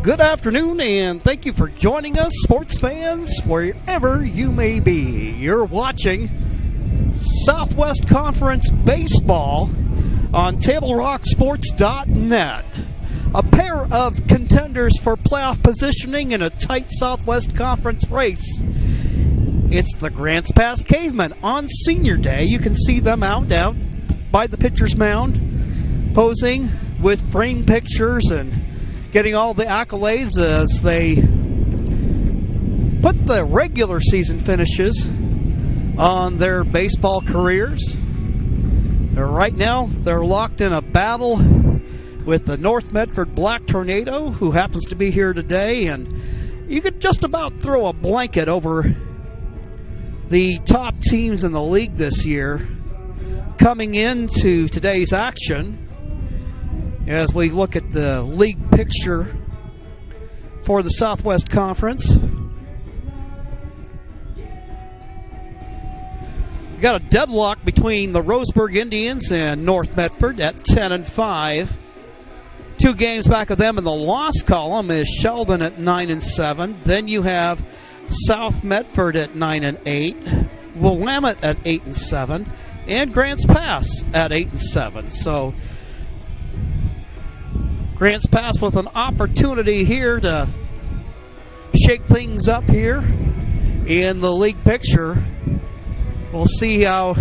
Good afternoon, and thank you for joining us, sports fans, wherever you may be. You're watching Southwest Conference Baseball on TableRockSports.net. A pair of contenders for playoff positioning in a tight Southwest Conference race. It's the Grants Pass Cavemen on Senior Day. You can see them out by the pitcher's mound, posing with framed pictures and getting all the accolades as they put the regular season finishes on their baseball careers. Right now, they're locked in a battle with the North Medford Black Tornado, who happens to be here today, and you could just about throw a blanket over the top teams in the league this year coming into today's action. As we look at the league picture for the Southwest Conference, we got a deadlock between the Roseburg Indians and North Medford at 10-5. 2 games back of them in the loss column is Sheldon at 9-7. Then you have South Medford at 9-8, Willamette at 8-7, and Grants Pass at 8-7. So Grants Pass with an opportunity here to shake things up here in the league picture. We'll see how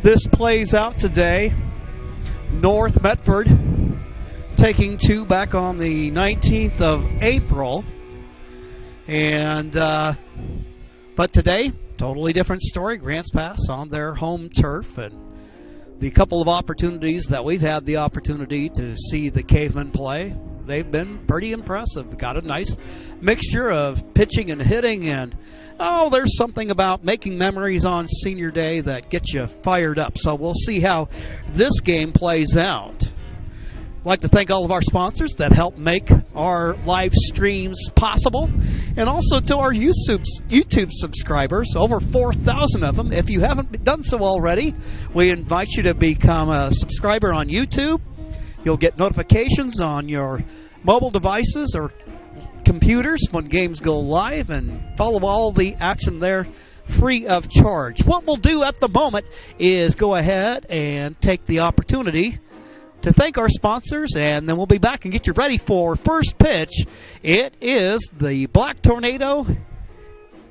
this plays out today. North Medford taking 2 back on the 19th of April. And but today, totally different story. Grants Pass on their home turf, and the couple of opportunities that we've had the opportunity to see the Cavemen play, they've been pretty impressive. Got a nice mixture of pitching and hitting, and there's something about making memories on Senior Day that gets you fired up. So we'll see how this game plays out. I'd like to thank all of our sponsors that help make our live streams possible, and also to our YouTube subscribers, over 4,000 of them. If you haven't done so already, we invite you to become a subscriber on YouTube. You'll get notifications on your mobile devices or computers when games go live, and follow all the action there free of charge. What we'll do at the moment is go ahead and take the opportunity to thank our sponsors, and then we'll be back and get you ready for first pitch. It is the Black Tornado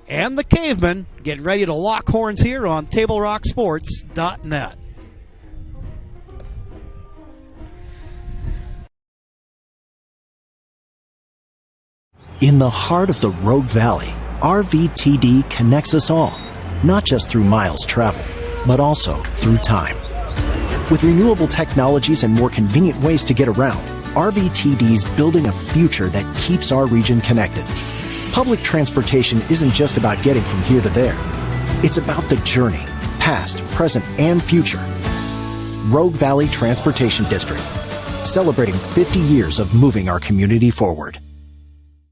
and the Cavemen getting ready to lock horns here on TableRockSports.net. In the heart of the Rogue Valley, RVTD connects us all, not just through miles traveled, but also through time. With renewable technologies and more convenient ways to get around, RVTD's building a future that keeps our region connected. Public transportation isn't just about getting from here to there. It's about the journey, past, present, and future. Rogue Valley Transportation District, celebrating 50 years of moving our community forward.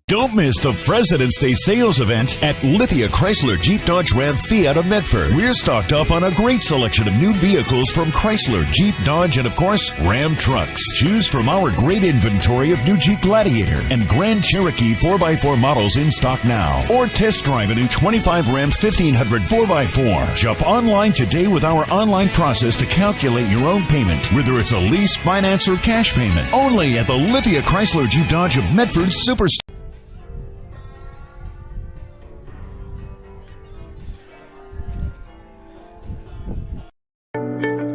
Don't miss the President's Day sales event at Lithia Chrysler Jeep Dodge Ram Fiat of Medford. We're stocked up on a great selection of new vehicles from Chrysler, Jeep, Dodge, and of course, Ram trucks. Choose from our great inventory of new Jeep Gladiator and Grand Cherokee 4x4 models in stock now. Or test drive a new 25 Ram 1500 4x4. Shop online today with our online process to calculate your own payment, whether it's a lease, finance, or cash payment. Only at the Lithia Chrysler Jeep Dodge of Medford Superstore.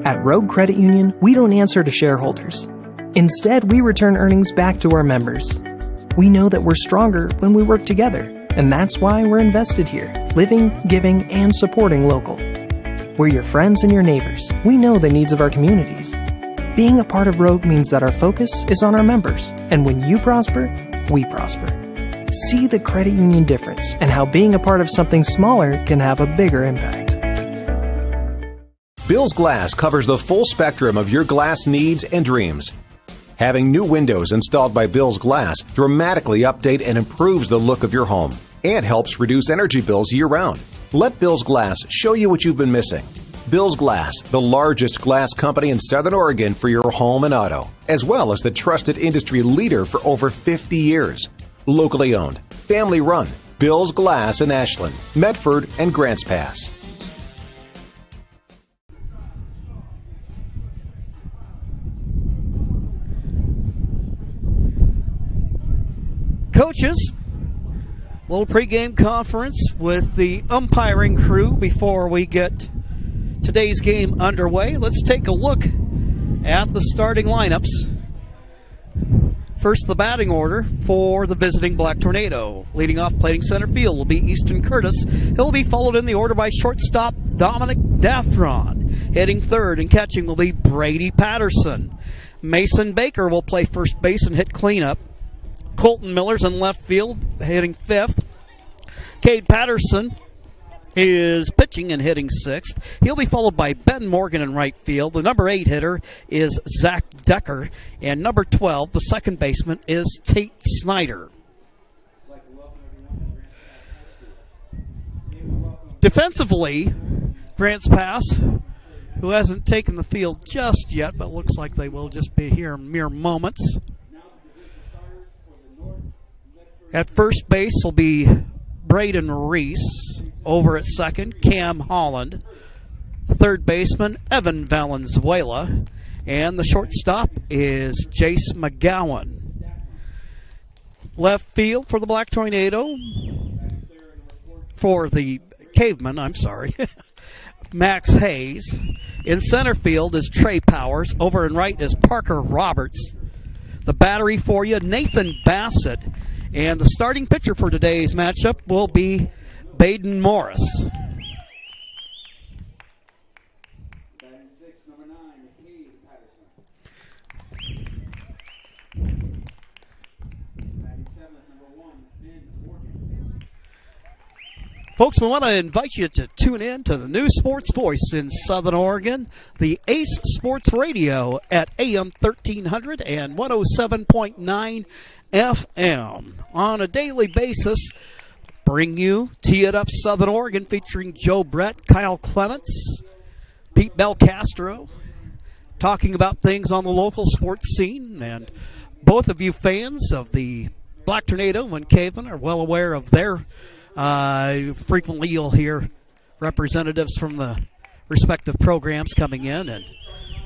At Rogue Credit Union, we don't answer to shareholders. Instead, we return earnings back to our members. We know that we're stronger when we work together, and that's why we're invested here, living, giving, and supporting local. We're your friends and your neighbors. We know the needs of our communities. Being a part of Rogue means that our focus is on our members, and when you prosper, we prosper. See the credit union difference and how being a part of something smaller can have a bigger impact. Bill's Glass covers the full spectrum of your glass needs and dreams. Having new windows installed by Bill's Glass dramatically update and improves the look of your home and helps reduce energy bills year-round. Let Bill's Glass show you what you've been missing. Bill's Glass, the largest glass company in Southern Oregon for your home and auto, as well as the trusted industry leader for over 50 years. Locally owned, family run, Bill's Glass in Ashland, Medford, and Grants Pass. Coaches, little pregame conference with the umpiring crew before we get today's game underway. Let's take a look at the starting lineups. First, the batting order for the visiting Black Tornado. Leading off, playing center field will be Easton Curtis. He'll be followed in the order by shortstop Dominic Daffron. Hitting third and catching will be Brady Patterson. Mason Baker will play first base and hit cleanup. Colton Miller's in left field, hitting fifth. Cade Patterson is pitching and hitting sixth. He'll be followed by Ben Morgan in right field. The number 8 hitter is Zach Decker. And number 12, the second baseman, is Tate Snyder. Defensively, Grants Pass, who hasn't taken the field just yet, but looks like they will just be here in mere moments. At first base will be Braden Reese. Over at second, Cam Holland. Third baseman, Evan Valenzuela. And the shortstop is Jace McGowan. Left field for the Black Tornado. For the Caveman, I'm sorry. Max Hayes. In center field is Trey Powers. Over and right is Parker Roberts. The battery for you, Nathan Bassett. And the starting pitcher for today's matchup will be Baden Morris. Folks, we want to invite you to tune in to the new sports voice in Southern Oregon, the Ace Sports Radio at AM 1300 and 107.9 FM. On a daily basis, bring you Tee It Up Southern Oregon featuring Joe Brett, Kyle Clements, Pete Belcastro, talking about things on the local sports scene. And both of you fans of the Black Tornado and Caveman are well aware of their frequently you'll hear representatives from the respective programs coming in and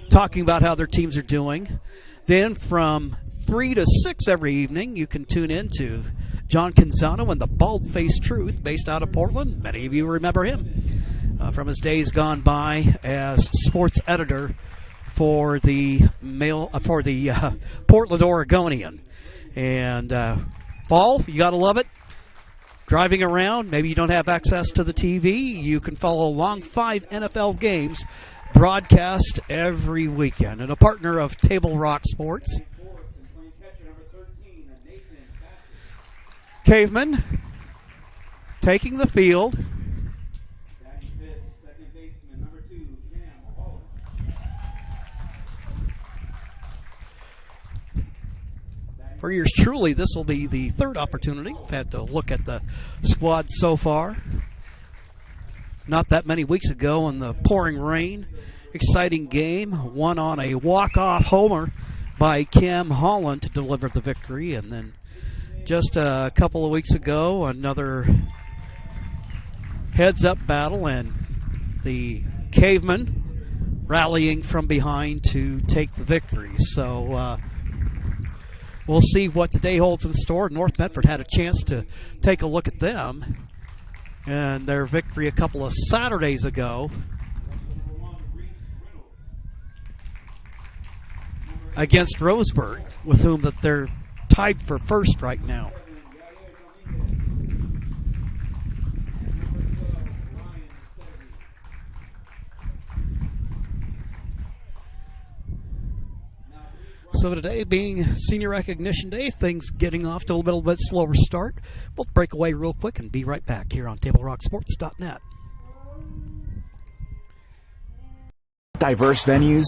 talking about how their teams are doing. Then from 3 to 6 every evening, you can tune in to John Canzano and the Bald-Faced Truth, based out of Portland. Many of you remember him from his days gone by as sports editor for the Portland Oregonian. And fall, you got to love it. Driving around, maybe you don't have access to the TV, you can follow along 5 NFL games broadcast every weekend. And a partner of Table Rock Sports. Caveman taking the field. For yours truly, this will be the third opportunity. I've had to look at the squad so far. Not that many weeks ago in the pouring rain. Exciting game. Won on a walk-off homer by Cam Holland to deliver the victory. And then just a couple of weeks ago, another heads-up battle, and the Cavemen rallying from behind to take the victory. So we'll see what today holds in store. North Medford had a chance to take a look at them and their victory a couple of Saturdays ago against Roseburg, with whom that they're tied for first right now. So today being Senior Recognition Day, things getting off to a little bit slower start. We'll break away real quick and be right back here on TableRockSports.net. Diverse venues,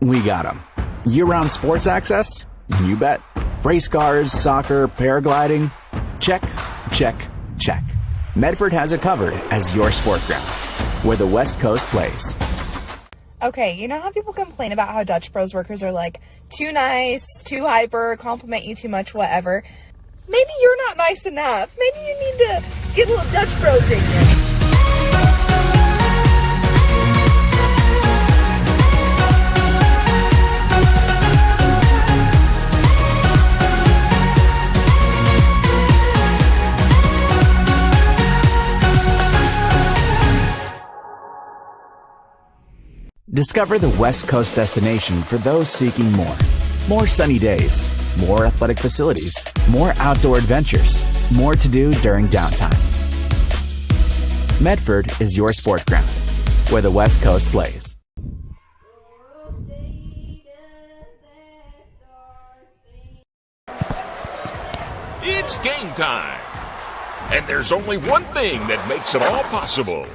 we got them. Year-round sports access? You bet. Race cars, soccer, paragliding? Check, check, check. Medford has it covered as your sport ground, where the West Coast plays. Okay, you know how people complain about how Dutch Bros workers are like too nice, too hyper, compliment you too much, whatever? Maybe you're not nice enough. Maybe you need to get a little Dutch Bros in you. Discover the West Coast destination for those seeking more. More sunny days, more athletic facilities, more outdoor adventures, more to do during downtime. Medford is your sport ground, where the West Coast plays. It's game time! And there's only one thing that makes it all possible.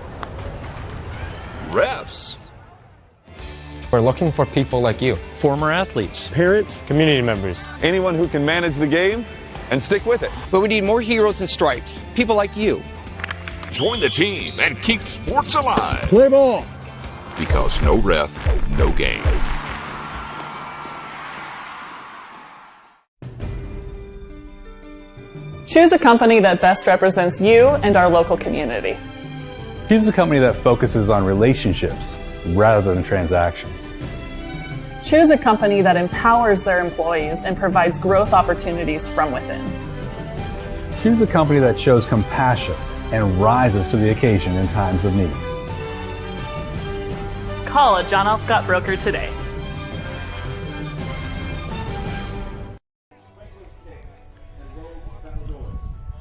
Refs. We're looking for people like you. Former athletes. Parents. Community members. Anyone who can manage the game and stick with it. But we need more heroes in stripes. People like you. Join the team and keep sports alive. Play ball. Because no ref, no game. Choose a company that best represents you and our local community. Choose a company that focuses on relationships rather than transactions. Choose a company that empowers their employees and provides growth opportunities from within. Choose a company that shows compassion and rises to the occasion in times of need. Call a John L. Scott broker today.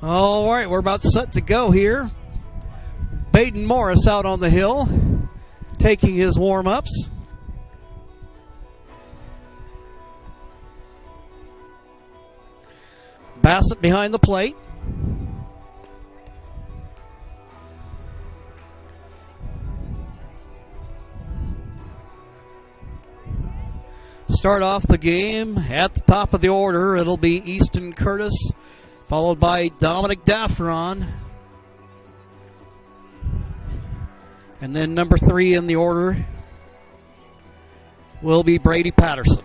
All right, we're about set to go here. Baden Morris out on the hill, taking his warm-ups. Bassett behind the plate. Start off the game at the top of the order. It'll be Easton Curtis, followed by Dominic Daffron. And then number 3 in the order will be Brady Patterson.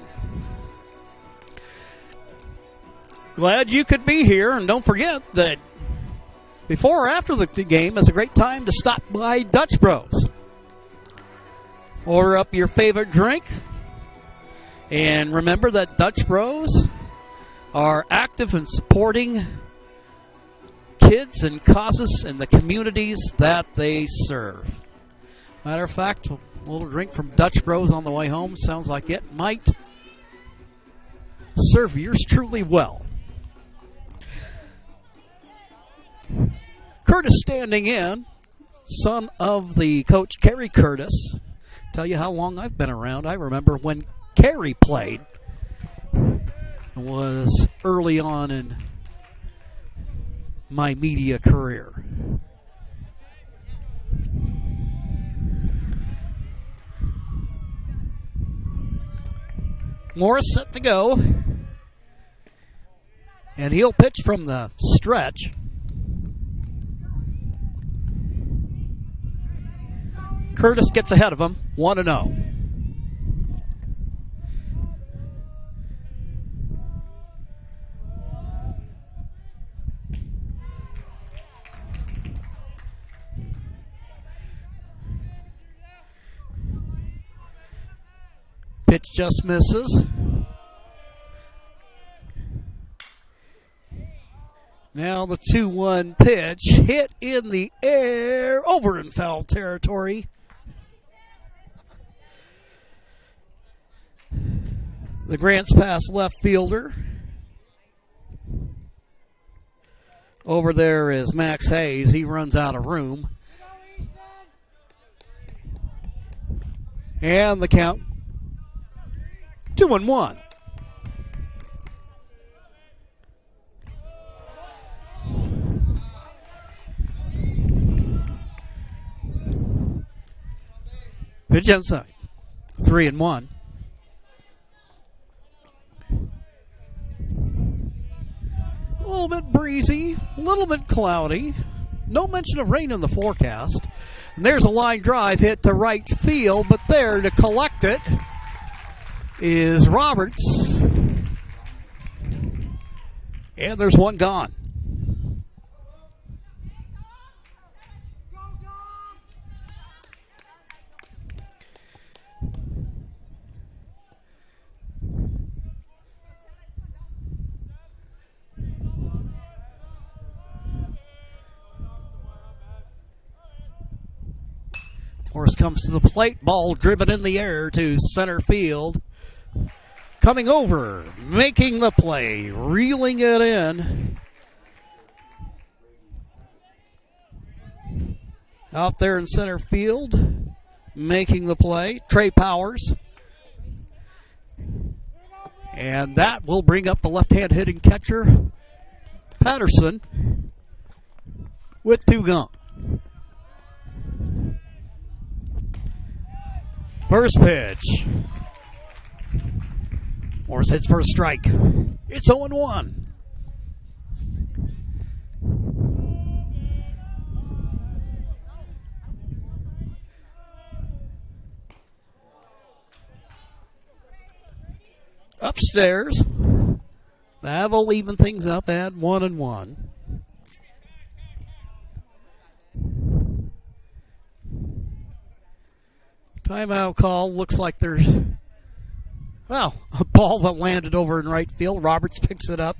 Glad you could be here, and don't forget that before or after the game is a great time to stop by Dutch Bros. Order up your favorite drink, and remember that Dutch Bros are active in supporting kids and causes in the communities that they serve. Matter of fact, a little drink from Dutch Bros on the way home sounds like it might serve yours truly well. Curtis standing in, son of the coach Kerry Curtis. Tell you how long I've been around. I remember when Kerry played. It was early on in my media career. Morris set to go. And he'll pitch from the stretch. Curtis gets ahead of him, 1-0. Pitch just misses. Now the 2-1 pitch hit in the air over in foul territory. The Grants pass left fielder. Over there is Max Hayes. He runs out of room. And the count 2-1. Pitch inside. 3-1. A little bit breezy, a little bit cloudy. No mention of rain in the forecast. And there's a line drive hit to right field, but there to collect it is Roberts. And there's one gone. Forrest comes to the plate, ball driven in the air to center field. Coming over, making the play, reeling it in. Out there in center field, making the play, Trey Powers. And that will bring up the left-hand hitting catcher, Patterson, with two gone. First pitch. Morris hits for a strike. It's 0-1. Upstairs. That will even things up at 1-1. Timeout call. Looks like there's, well, a ball that landed over in right field. Roberts picks it up.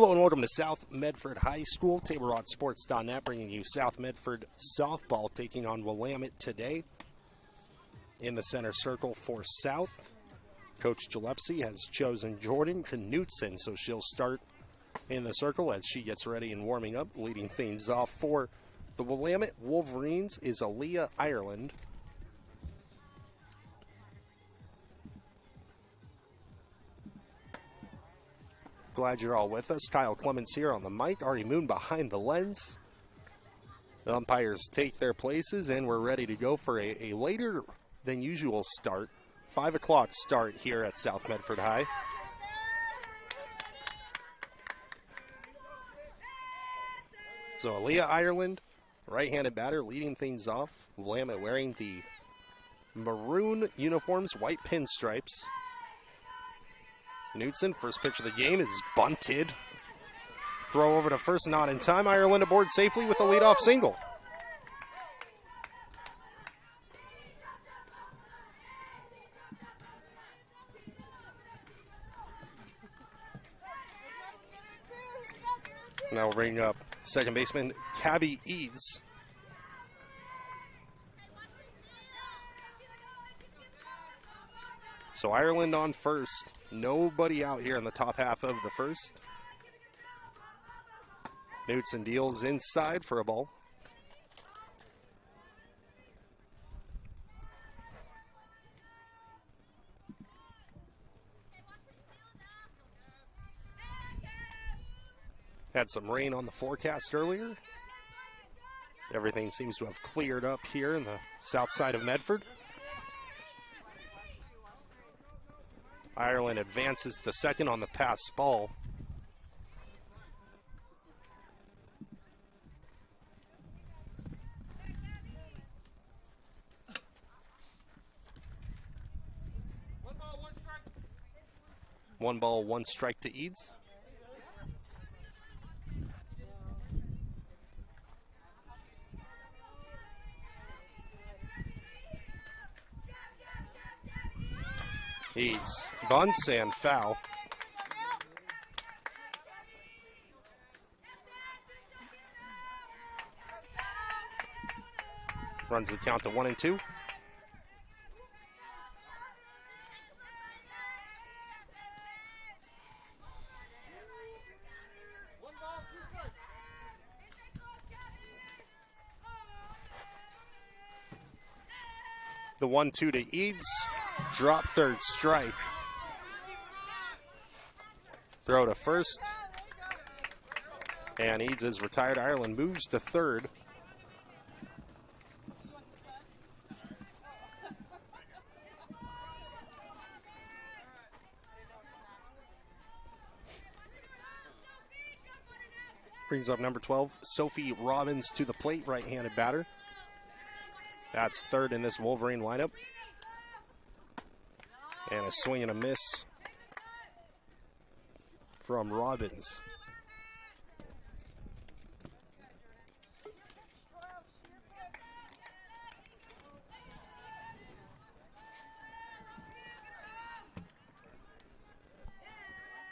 Hello and welcome to South Medford High School. TableRodSports.net bringing you South Medford softball taking on Willamette today. In the center circle for South, Coach Gillespie has chosen Jordan Knutson, so she'll start in the circle as she gets ready and warming up. Leading things off for the Willamette Wolverines is Aaliyah Ireland. Glad you're all with us. Kyle Clements here on the mic. Ari Moon behind the lens. The umpires take their places, and we're ready to go for a later than usual start. 5 o'clock start here at South Medford High. So Aaliyah Ireland, right-handed batter, leading things off. Willamette wearing the maroon uniforms, white pinstripes. Knutson, first pitch of the game, is bunted. Throw over to first, not in time. Ireland aboard safely with a leadoff single. Now we'll bring up second baseman Cabby Eads. So Ireland on first. Nobody out here in the top half of the first. Knutson deals inside for a ball. Had some rain on the forecast earlier. Everything seems to have cleared up here in the south side of Medford. Ireland advances to second on the pass ball. One ball, one strike to Eads. Eads bunts and foul. Runs the count to 1-2. The 1-2 to Eads. Drop third strike. Throw to first. And Eads is retired. Ireland moves to third. Brings up number 12, Sophie Robbins to the plate, right-handed batter. That's third in this Wolverine lineup. And a swing and a miss from Robbins.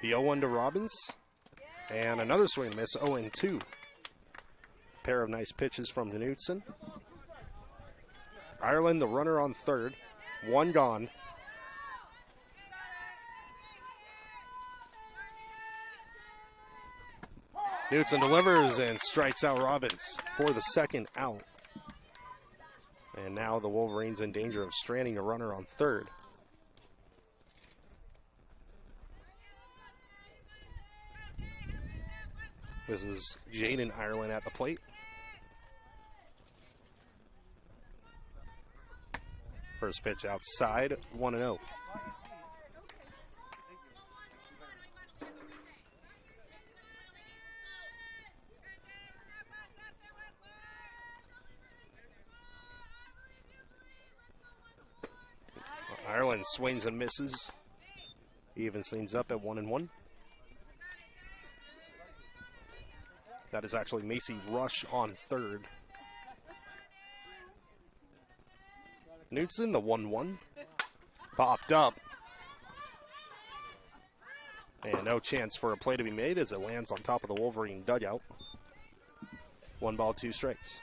The 0-1 to Robbins. And another swing and miss, 0-2. Pair of nice pitches from Knutson. Ireland, the runner on third. One gone. Knutson delivers and strikes out Robbins for the second out. And now the Wolverines in danger of stranding a runner on third. This is Jaden Ireland at the plate. First pitch outside, 1-0. Ireland swings and misses. Evens things up at 1-1. That is actually Macy Rush on third. Knutson, the 1-1. Popped up. And no chance for a play to be made as it lands on top of the Wolverine dugout. 1 ball, 2 strikes.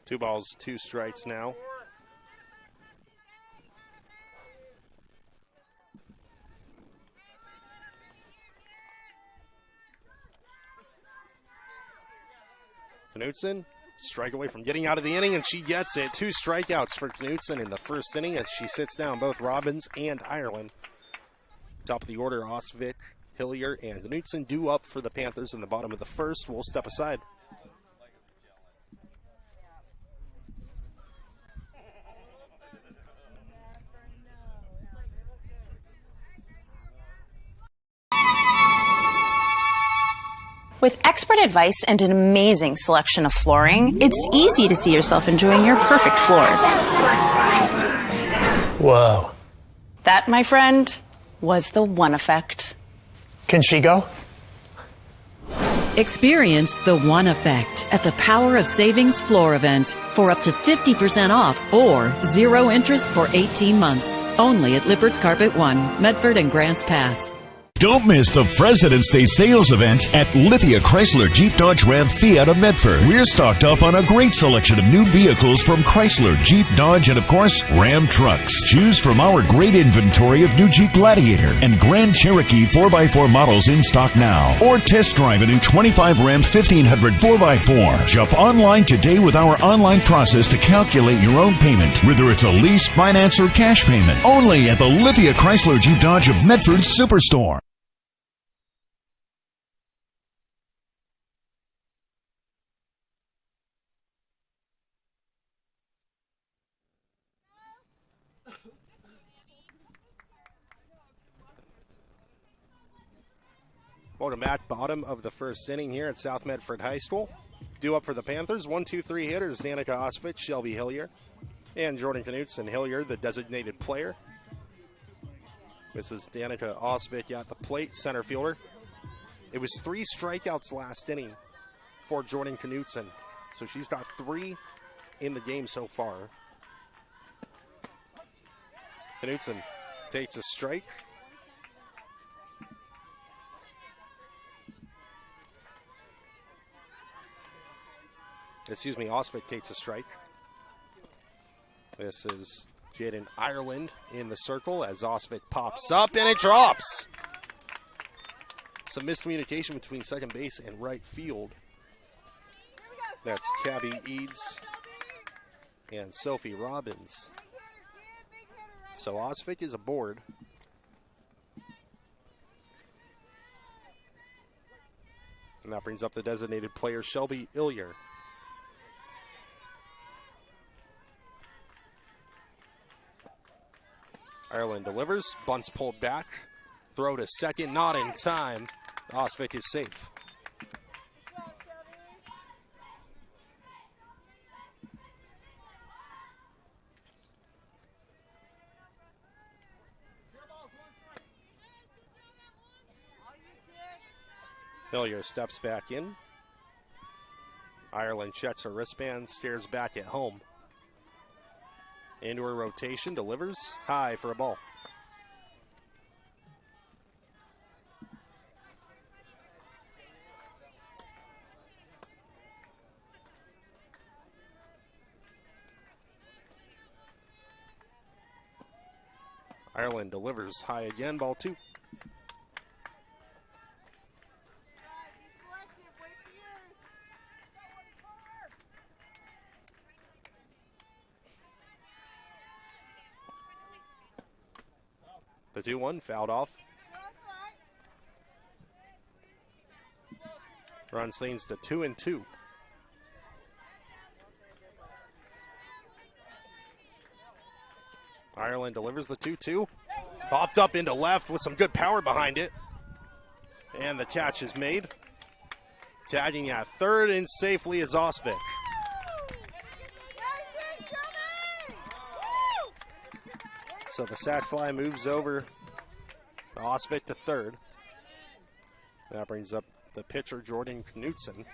Two balls, 2 strikes now. Knutson, strike away from getting out of the inning, and she gets it. 2 strikeouts for Knutson in the first inning as she sits down both Robbins and Ireland. Top of the order, Osvik, Hillier, and Knutson due up for the Panthers in the bottom of the first. We'll step aside. With expert advice and an amazing selection of flooring, it's easy to see yourself enjoying your perfect floors. Whoa. That, my friend, was the One Effect. Can she go? Experience the One Effect at the Power of Savings Floor event for up to 50% off or 0 interest for 18 months. Only at Lippert's Carpet One, Medford and Grants Pass. Don't miss the President's Day sales event at Lithia Chrysler Jeep Dodge Ram Fiat of Medford. We're stocked up on a great selection of new vehicles from Chrysler, Jeep, Dodge, and of course, Ram trucks. Choose from our great inventory of new Jeep Gladiator and Grand Cherokee 4x4 models in stock now. Or test drive a new 25 Ram 1500 4x4. Jump online today with our online process to calculate your own payment, whether it's a lease, finance, or cash payment. Only at the Lithia Chrysler Jeep Dodge of Medford Superstore. Welcome back. Bottom of the first inning here at South Medford High School. Due up for the Panthers. 1-2-3 hitters. Danica Osvik, Shelby Hillier, and Jordan Knutson. Hillier, the designated player. This is Danica Osvik at the plate, center fielder. It was 3 strikeouts last inning for Jordan Knutson. So she's got 3 in the game so far. Knutson takes a strike. Osvik takes a strike. This is Jaden Ireland in the circle as Osvik pops up and it drops. Some miscommunication between second base and right field. That's Cabby Eads and Sophie Robbins. So Osvik is aboard. And that brings up the designated player, Shelby Hillier. Ireland delivers, bunts pulled back, throw to second, not in time. Osvik is safe. Hillier steps back in. Ireland checks her wristband, stares back at home. Into her rotation, delivers high for a ball. Ireland delivers high again, ball 2. The 2-1 fouled off. Run stands to 2-2. Ireland delivers the 2-2. Popped up into left with some good power behind it. And the catch is made. Tagging at third and safely is Osvik. So the sac fly moves over Osvik to third. That brings up the pitcher, Jordan Knutson.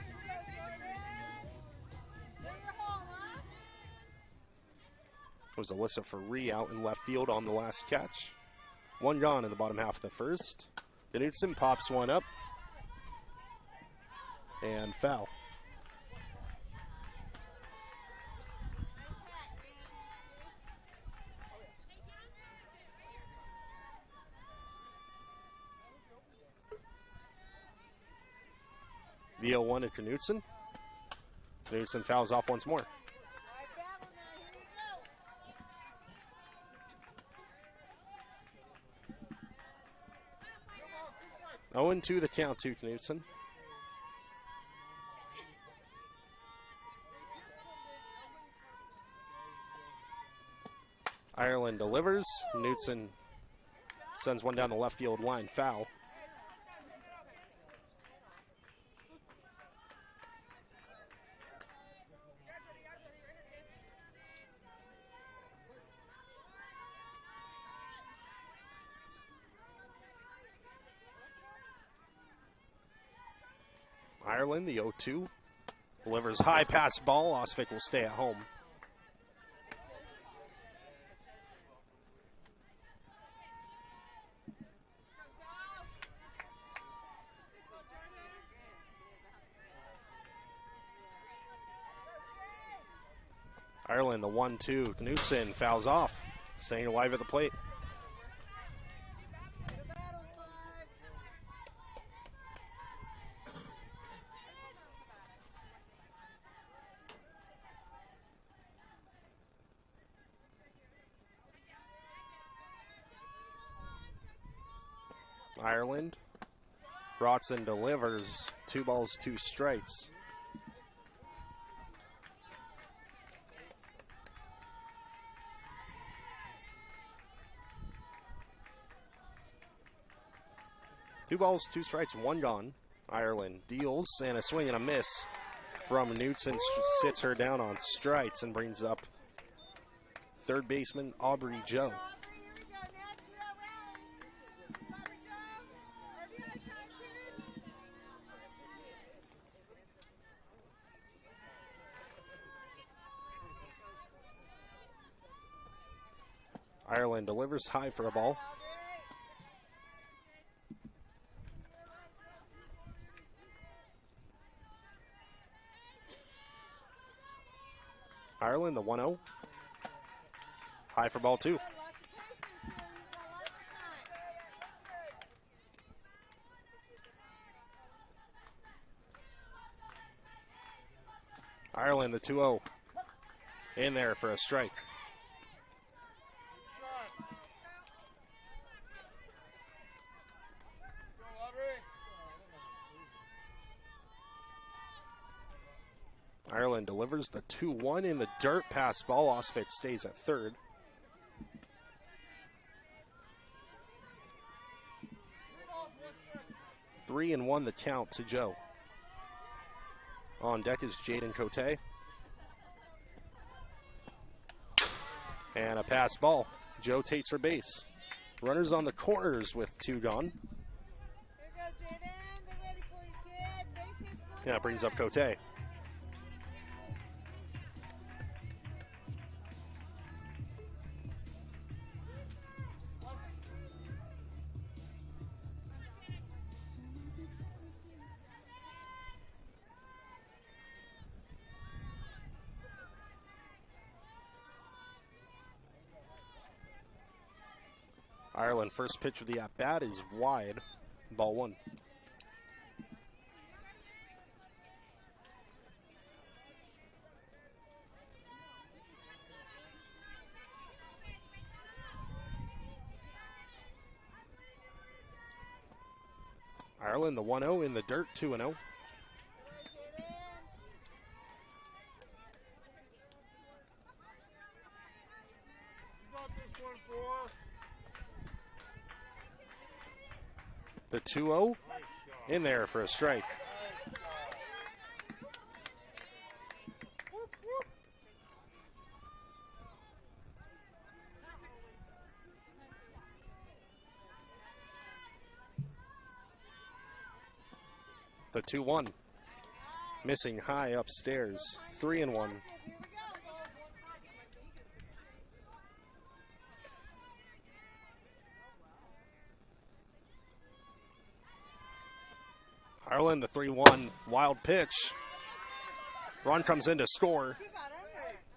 It was Alyssa Faree out in left field on the last catch. One gone in the bottom half of the first. Knutson pops one up. And foul. The 0-1 to Knutson. Knutson fouls off once more. 0-2 the count to Knutson. Ireland delivers. Knutson sends one down the left field line. Foul. Ireland, the 0-2. Delivers high pass ball. Osvik will stay at home. Ireland, the 1-2. Knutson fouls off. Staying alive at the plate. Ireland. Rotson delivers. 2 balls, 2 strikes. Two balls, 2 strikes, 1 gone. Ireland deals, and a swing and a miss from Knutson. Sits her down on strikes and brings up third baseman Aubrey Joe. Ireland delivers high for a ball. Ireland, the 1-0. High for ball 2. Ireland, the 2-0. In there for a strike. Ireland delivers the 2-1 in the dirt. Pass ball. Osvik stays at third. Three and 1 the count to Joe. On deck is Jaden Cote. And a pass ball. Joe takes her base. Runners on the corners with 2 gone. Yeah, brings up Cote. Ireland, first pitch of the at-bat is wide. Ball 1. Ireland, the 1-0 in the dirt, 2-0. The 2-0 in there for a strike. The 2-1. Missing high upstairs. 3-1. Harlan, the 3-1. Wild pitch. Run comes in to score.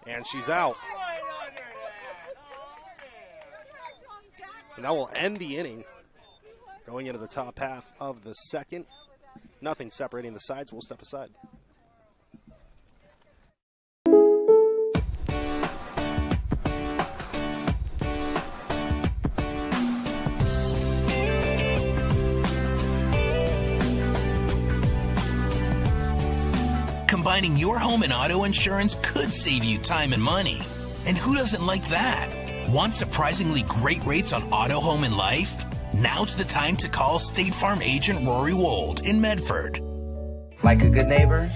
And she's out. And that will end the inning. Going into the top half of the second. Nothing separating the sides. We'll step aside. Combining your home and auto insurance could save you time and money. And who doesn't like that? Want surprisingly great rates on auto, home, and life? Now's the time to call State Farm agent Rory Wold in Medford. Like a good neighbor,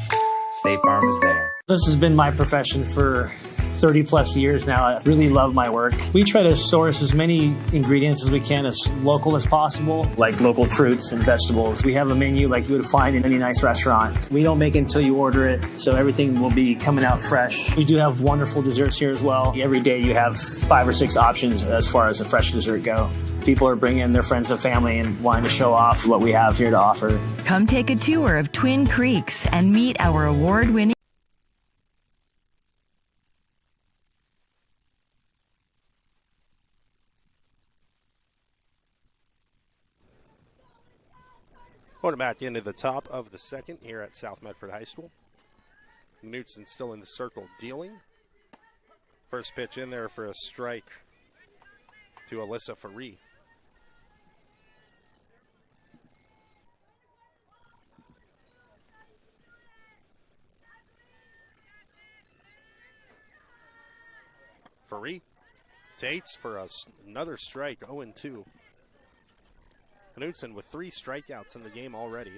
State Farm is there. This has been my profession for 30 plus years now. I really love my work. We try to source as many ingredients as we can, as local as possible, like local fruits and vegetables. We have a menu like you would find in any nice restaurant. We don't make it until you order it, so everything will be coming out fresh. We do have wonderful desserts here as well. Every day you have 5 or 6 options as far as a fresh dessert go. People are bringing their friends and family and wanting to show off what we have here to offer. Come take a tour of Twin Creeks and meet our award-winning Going back into the top of the second here at South Medford High School. Knutson still in the circle dealing. First pitch in there for a strike to Alyssa Faree. Faree Tates for another strike, 0-2. Knutson with 3 strikeouts in the game already.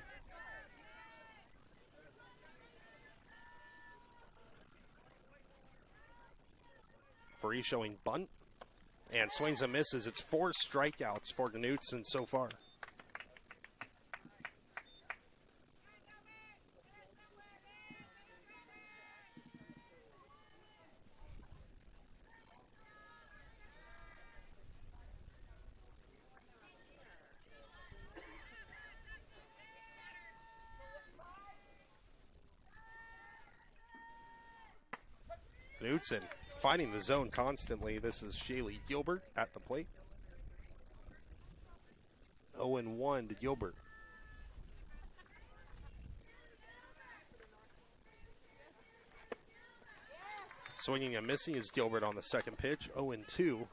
Faree showing bunt and swings and misses. It's 4 strikeouts for Knutson so far. Knutson finding the zone constantly. This is Shaylee Gilbert at the plate. 0-1 to Gilbert. Swinging and missing is Gilbert on the second pitch. 0-2.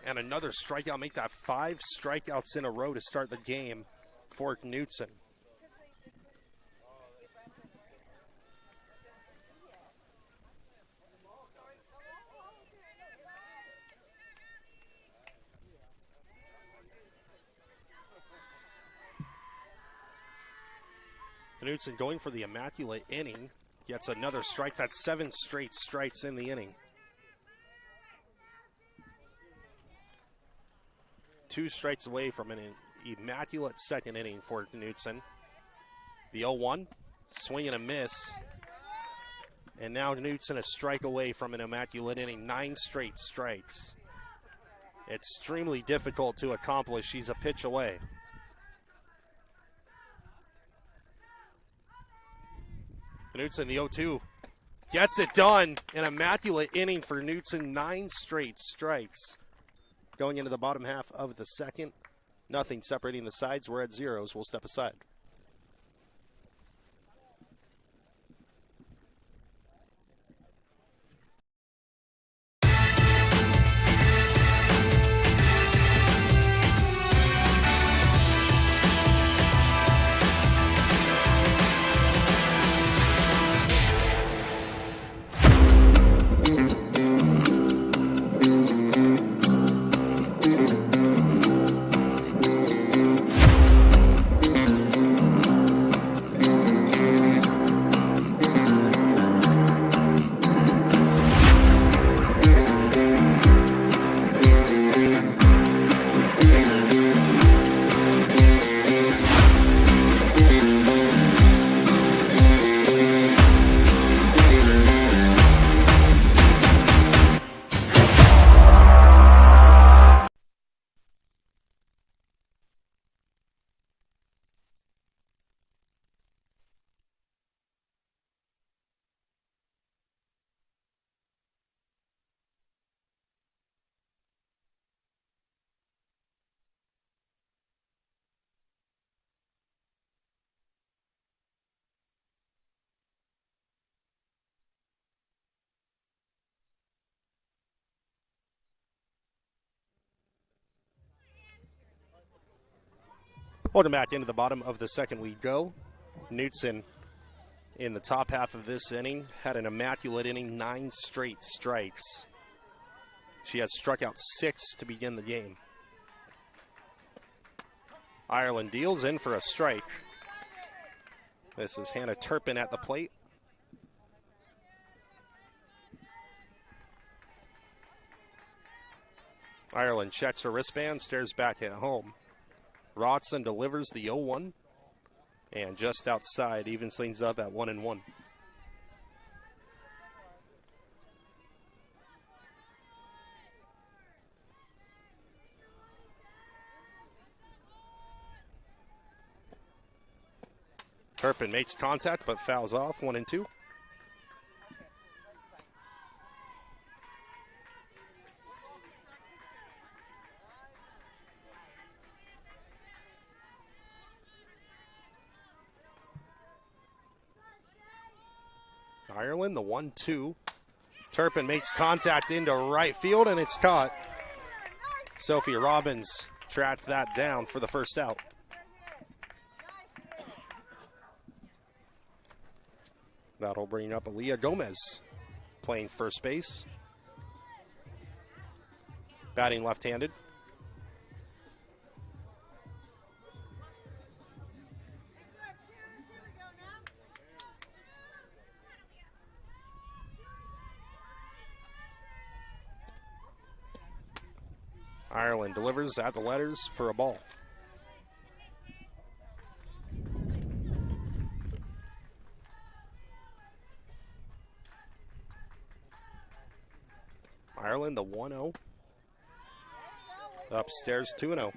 And another strikeout, make that 5 strikeouts in a row to start the game for Knutson. Knutson going for the immaculate inning, gets another strike. That's 7 straight strikes in the inning. 2 strikes away from an immaculate second inning for Knutson. The 0-1, swing and a miss. And now Knutson a strike away from an immaculate inning, 9 straight strikes. Extremely difficult to accomplish. He's a pitch away. Knutson, the 0-2, gets it done. An immaculate inning for Knutson, 9 straight strikes. Going into the bottom half of the second, nothing separating the sides. We're at zeros. We'll step aside. Welcome back into the bottom of the second we go. Knutson in the top half of this inning had an immaculate inning, 9 straight strikes. She has struck out 6 to begin the game. Ireland deals in for a strike. This is Hannah Turpin at the plate. Ireland checks her wristband, stares back at home. Rotson delivers the 0-1, and just outside evens things up at 1-1. Turpin makes contact but fouls off, 1-2. Ireland, the 1-2. Turpin makes contact into right field, and it's caught. Sophie Robbins tracked that down for the first out. That'll bring up Aaliyah Gomez playing first base. Batting left-handed. Ireland delivers at the letters for a ball. Ireland, the 1-0. Upstairs, 2-0.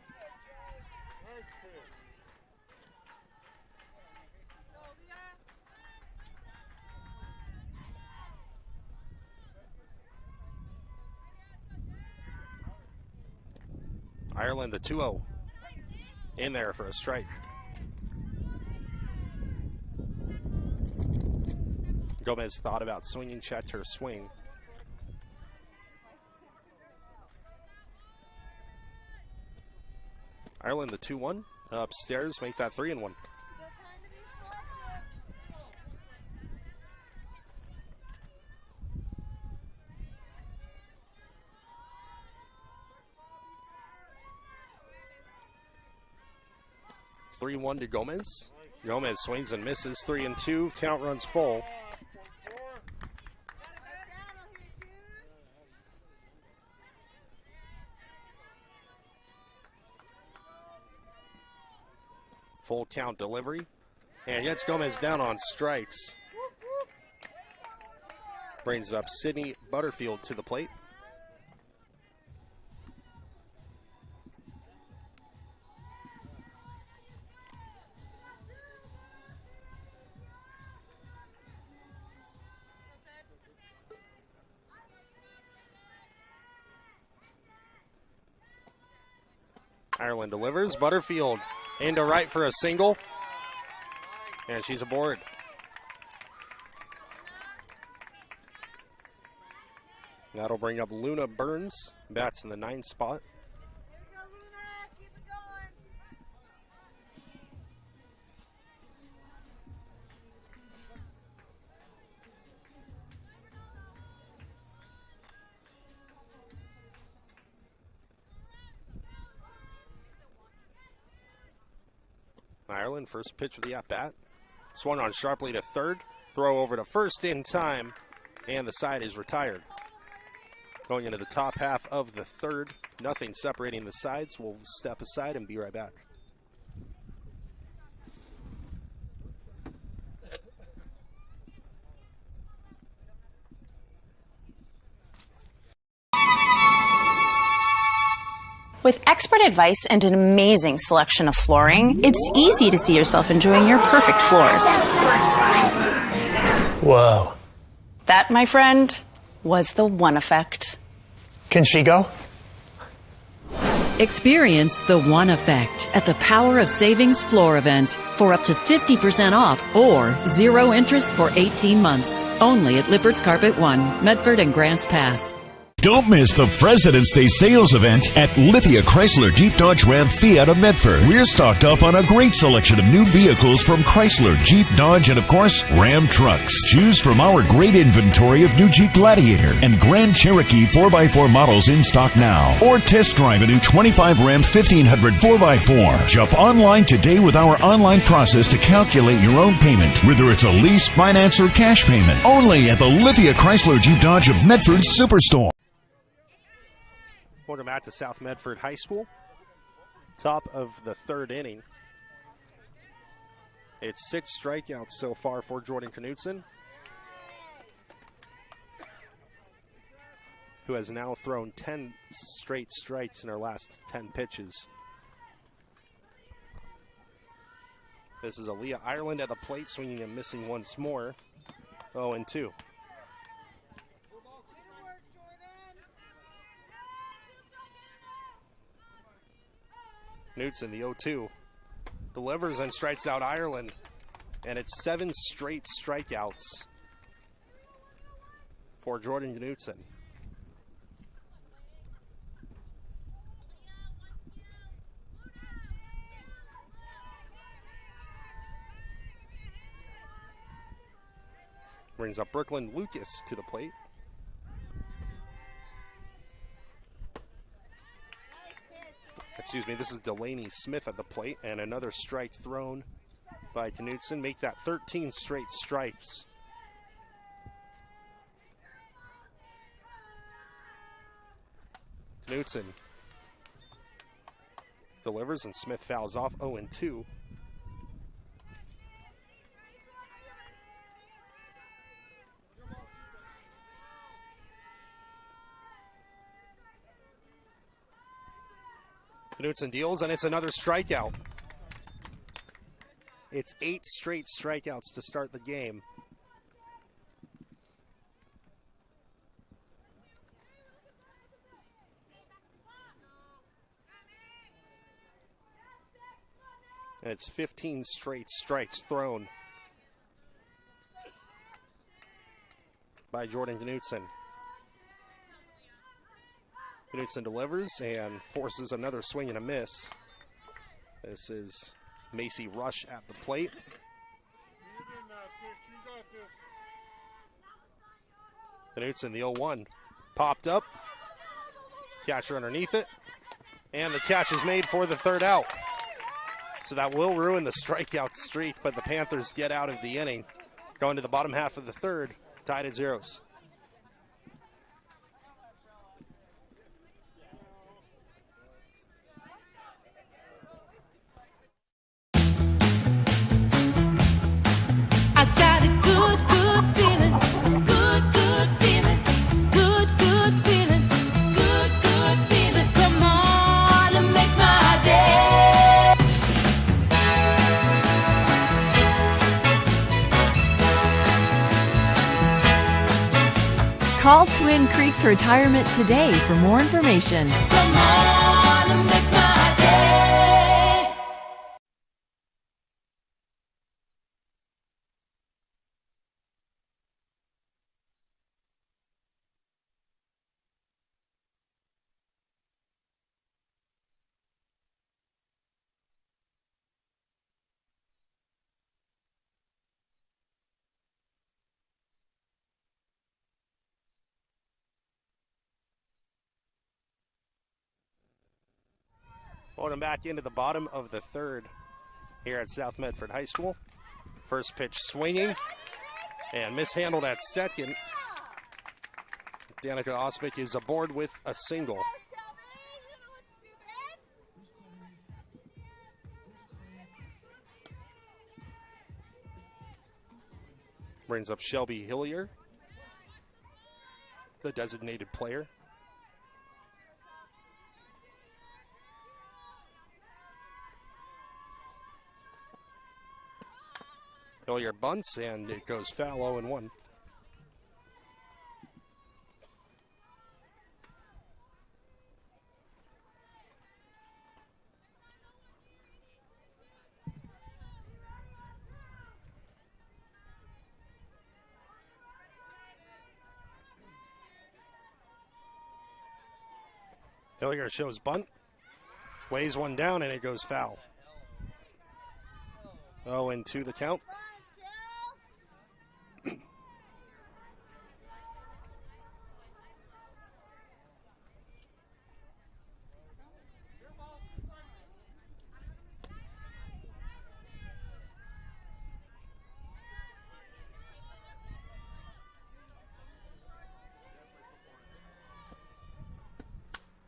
Ireland, the 2-0. In there for a strike. Gomez thought about swinging, checked her swing. Ireland, the 2-1. Upstairs, make that 3-1. (3-1) to Gomez. Gomez swings and misses. 3-2. Count runs full. Full count delivery. And gets Gomez down on strikes. Brings up Sydney Butterfield to the plate. Ireland delivers. Butterfield into right for a single. And she's aboard. That'll bring up Luna Burns. Bats in the 9th spot. Ireland, first pitch of the at-bat. Swung on sharply to third. Throw over to first in time. And the side is retired. Going into the top half of the third. Nothing separating the sides. We'll step aside and be right back. With expert advice and an amazing selection of flooring, it's easy to see yourself enjoying your perfect floors. Whoa. That, my friend, was the One Effect. Can she go? Experience the One Effect at the Power of Savings Floor event for up to 50% off or 0 interest for 18 months. Only at Lippert's Carpet One, Medford and Grants Pass. Don't miss the President's Day sales event at Lithia Chrysler Jeep Dodge Ram Fiat of Medford. We're stocked up on a great selection of new vehicles from Chrysler, Jeep, Dodge, and of course, Ram trucks. Choose from our great inventory of new Jeep Gladiator and Grand Cherokee 4x4 models in stock now. Or test drive a new 25 Ram 1500 4x4. Jump online today with our online process to calculate your own payment, whether it's a lease, finance, or cash payment. Only at the Lithia Chrysler Jeep Dodge of Medford Superstore. Welcome back to South Medford High School. Top of the third inning. It's 6 strikeouts so far for Jordan Knutson, who has now thrown 10 straight strikes in her last 10 pitches. This is Aaliyah Ireland at the plate, swinging and missing once more. 0-2. Knutson, the 0-2, delivers and strikes out Ireland, and it's 7 straight strikeouts for Jordan Knutson. Brings up Brooklyn Lucas to the plate. Excuse me, this is Delaney Smith at the plate, and another strike thrown by Knutson. Make that 13 straight strikes. Knutson delivers, and Smith fouls off. 0-2. Knutson deals, and it's another strikeout. It's 8 straight strikeouts to start the game. And it's 15 straight strikes thrown by Jordan Knutson. Knutson delivers and forces another swing and a miss. This is Macy Rush at the plate. Knutson, the 0-1, popped up. Catcher underneath it. And the catch is made for the third out. So that will ruin the strikeout streak, but the Panthers get out of the inning. Going to the bottom half of the third, tied at 0s. Call Twin Creeks Retirement today for more information. Come on and make my day. Welcome back into the bottom of the third here at South Medford High School. First pitch swinging and mishandled at second. Danica Osvik is aboard with a single. Brings up Shelby Hillier, the designated player. Hillier bunts, and it goes foul. 0-1. Hillier shows bunt. Weighs one down, and it goes foul. 0-2 the count.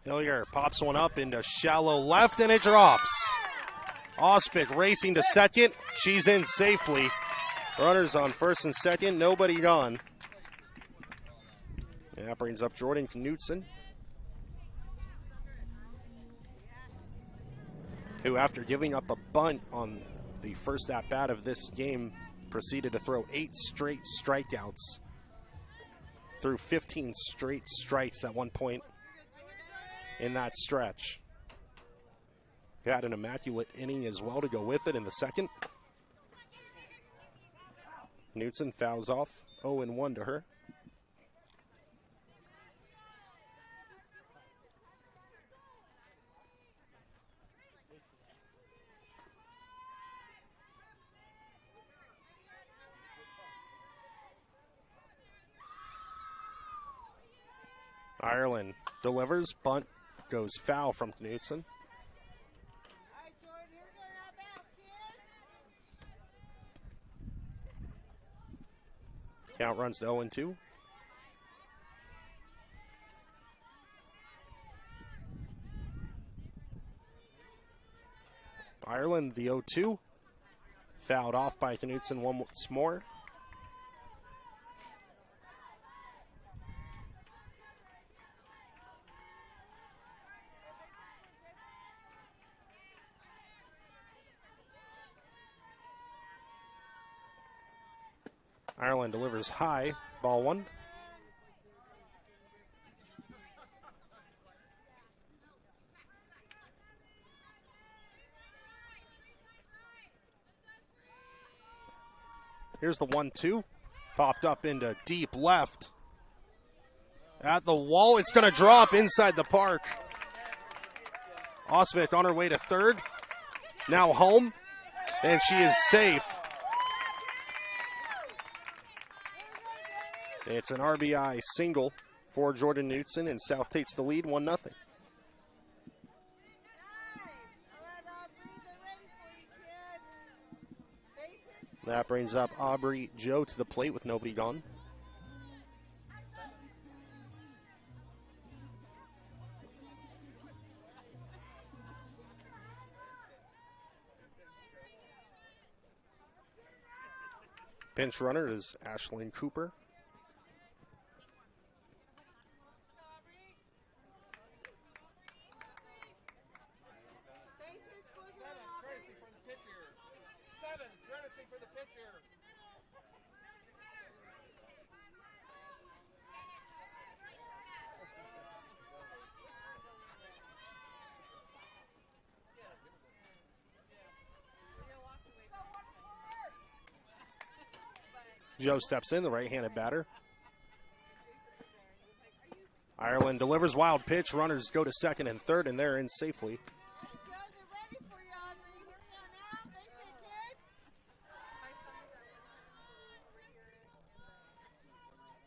Hillier pops one up into shallow left, and it drops. Osvik racing to second. She's in safely. Runners on first and second. Nobody gone. And that brings up Jordan Knutson, who, after giving up a bunt on the first at-bat of this game, proceeded to throw 8 straight strikeouts. Threw 15 straight strikes at one point in that stretch. He had an immaculate inning as well to go with it in the second. Knutson fouls off 0-1 to her. Ireland delivers, bunt goes foul from Knutson. Count runs to 0-2. Ireland, the 0-2. Fouled off by Knutson once more. Ireland delivers high, ball one. Here's the 1-2. Popped up into deep left. At the wall, it's going to drop inside the park. Osvik on her way to third. Now home, and she is safe. It's an RBI single for Jordan Knutson, and South takes the lead 1-0. That brings up Aubrey Joe to the plate with nobody gone. Pinch runner is Ashlyn Cooper. Joe steps in, the right-handed batter. Ireland delivers, wild pitch. Runners go to second and third, and they're in safely.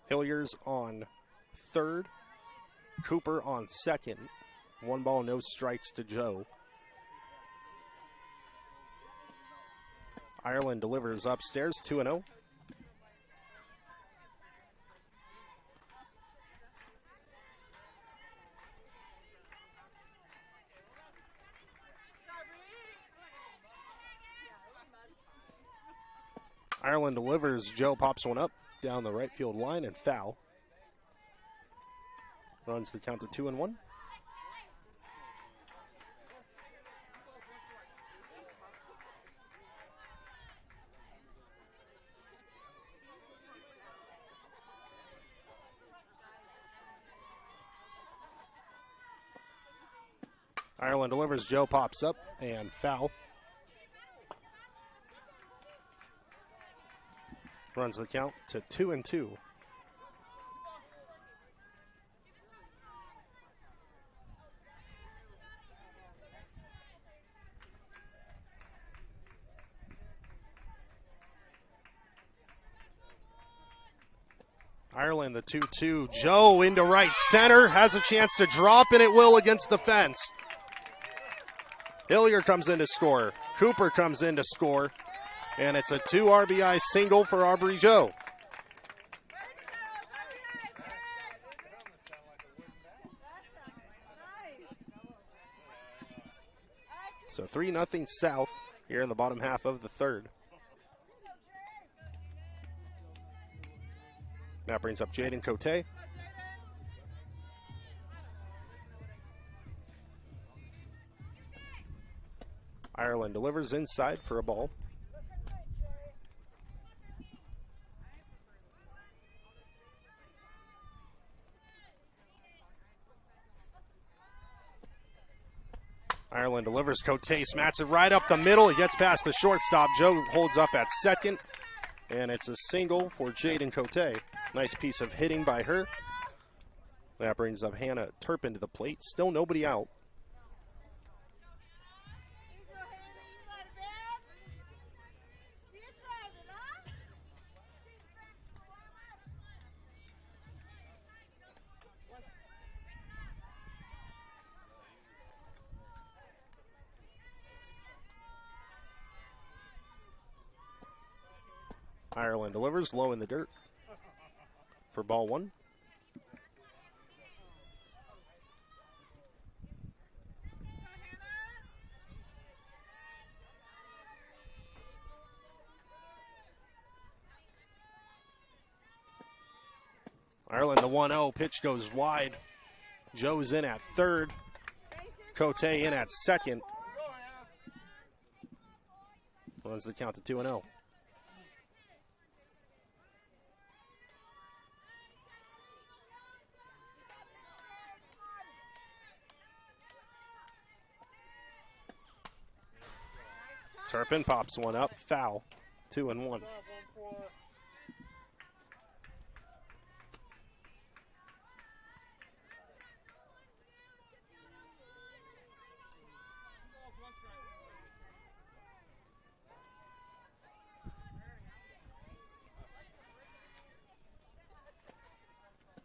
Hillier's on third. Cooper on second. 1 ball, no strikes to Joe. Ireland delivers upstairs, 2-0. Ireland delivers. Joe pops one up down the right field line and foul. Runs the count to 2-1. Ireland delivers. Joe pops up and foul. Runs the count to 2-2. Ireland, the 2-2. Joe into right center. Has a chance to drop, and it will against the fence. Hillier comes in to score. Cooper comes in to score. And it's a 2 RBI single for Aubrey Joe. So 3-0 South here in the bottom half of the third. That brings up Jaden Cote. Ireland delivers inside for a ball. Ireland delivers. Cote smats it right up the middle. He gets past the shortstop. Joe holds up at second. And it's a single for Jaden Cote. Nice piece of hitting by her. That brings up Hannah Turpin to the plate. Still nobody out. Ireland delivers low in the dirt for ball one. Ireland the 1-0. Pitch goes wide. Joe's in at third. Cote in at second. Runs the count to 2-0. Turpin pops one up, foul, 2-1.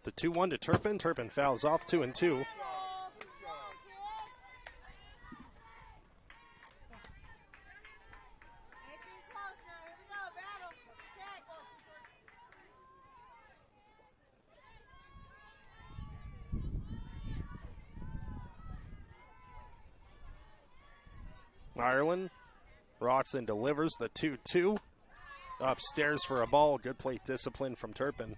The 2-1 to Turpin. Turpin fouls off, 2-2. Ireland. Rotson delivers the 2-2. Upstairs for a ball. Good plate discipline from Turpin.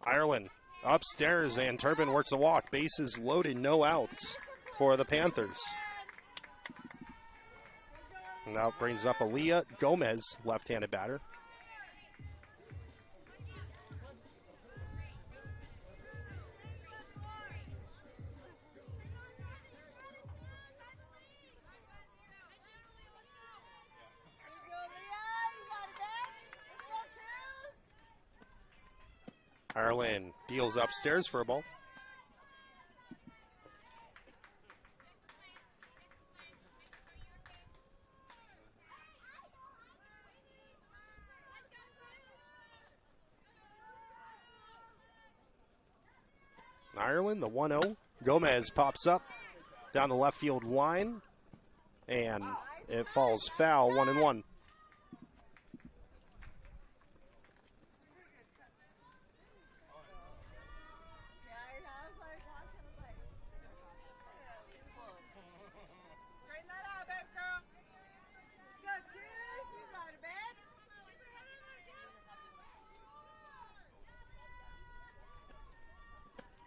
Ireland upstairs, and Turpin works a walk. Bases loaded, no outs for the Panthers. And now brings up Aaliyah Gomez, left-handed batter. Ireland deals upstairs for a ball. Ireland, the 1-0. Gomez pops up down the left field line, and it falls foul, 1-1.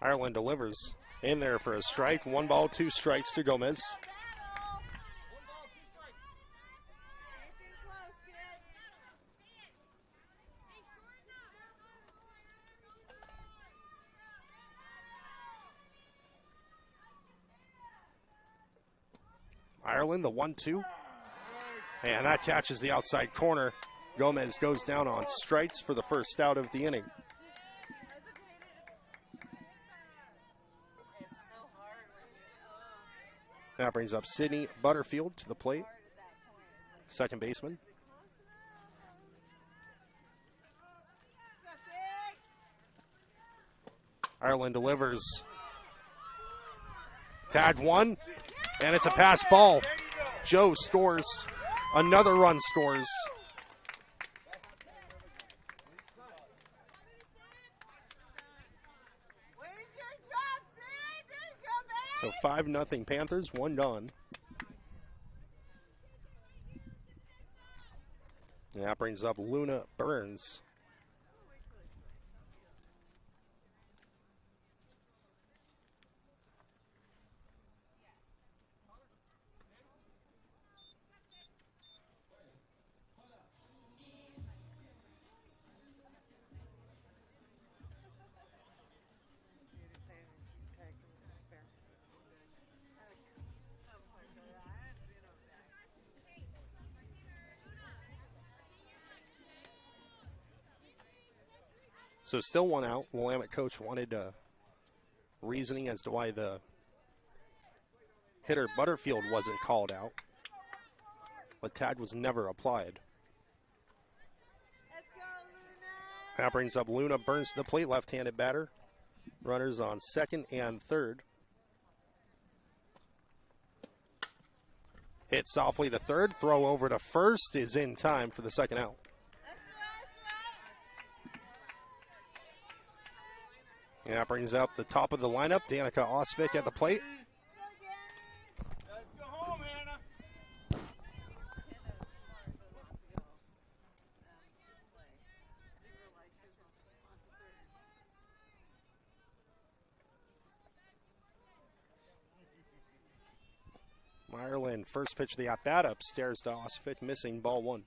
Ireland delivers in there for a strike. 1 ball, 2 strikes to Gomez. Ireland, the 1-2. And that catches the outside corner. Gomez goes down on strikes for the first out of the inning. That brings up Sydney Butterfield to the plate, second baseman. Ireland delivers. Tagged one, and it's a pass ball. Joe scores. Another run scores. So 5-0 Panthers, 1 gone. And that brings up Luna Burns. So still 1 out. Willamette coach wanted reasoning as to why the hitter Butterfield wasn't called out. But tag was never applied. That brings up Luna Burns to the plate, left-handed batter. Runners on second and third. Hit softly to third. Throw over to first is in time for the second out. And that brings up the top of the lineup, Danica Osvik at the plate. Let's go home, Hannah. Ireland, first pitch of the at-bat, upstairs to Osvik, missing ball 1.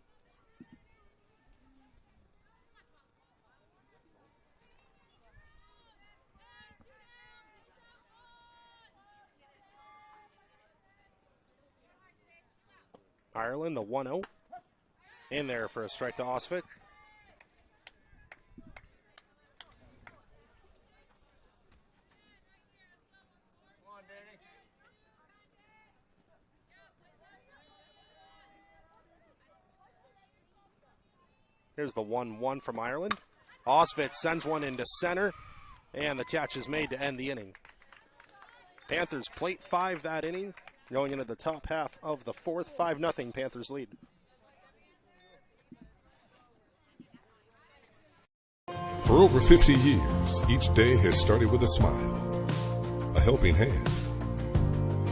Ireland, the 1-0. In there for a strike to Osvik. Here's the 1-1 from Ireland. Osvik sends one into center, and the catch is made to end the inning. Panthers plate 5 that inning. Going into the top half of the fourth, 5-0 Panthers lead. For over 50 years, each day has started with a smile, a helping hand,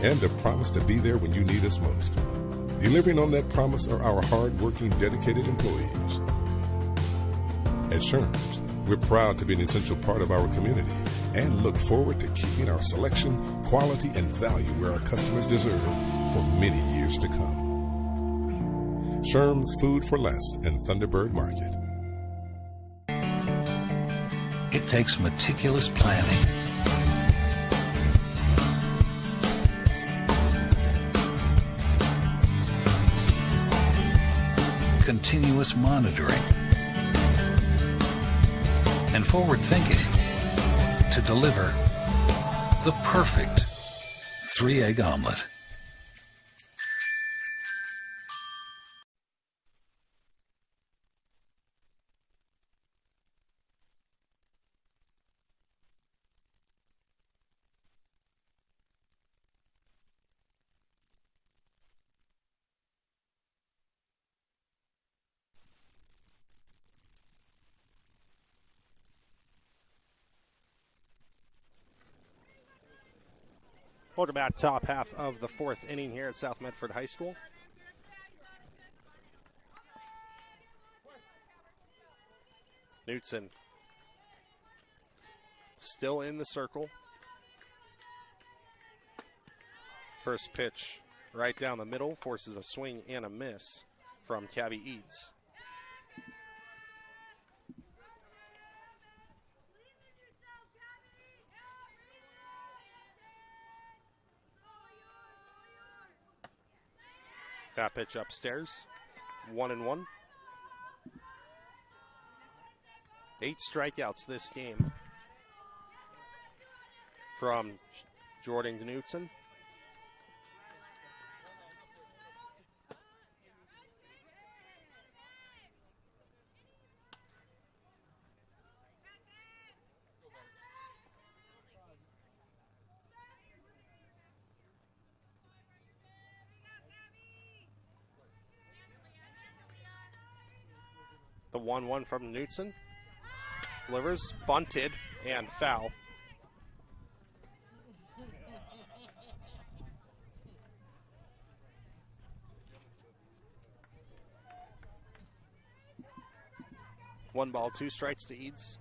and a promise to be there when you need us most. Delivering on that promise are our hard-working, dedicated employees. At Sherms, we're proud to be an essential part of our community and look forward to keeping our selection, quality, and value where our customers deserve for many years to come. Sherms Food for Less and Thunderbird Market. It takes meticulous planning, continuous monitoring, and forward thinking to deliver the perfect 3-egg omelet. Welcome back, top half of the fourth inning here at South Medford High School. Knutson still in the circle. First pitch right down the middle, forces a swing and a miss from Cabby Eads. That pitch upstairs, 1-1. 8 strikeouts this game from Jordan Knutson. The 1-1 from Knutson. Delivers, bunted, and foul. One ball, 2 strikes to Eads.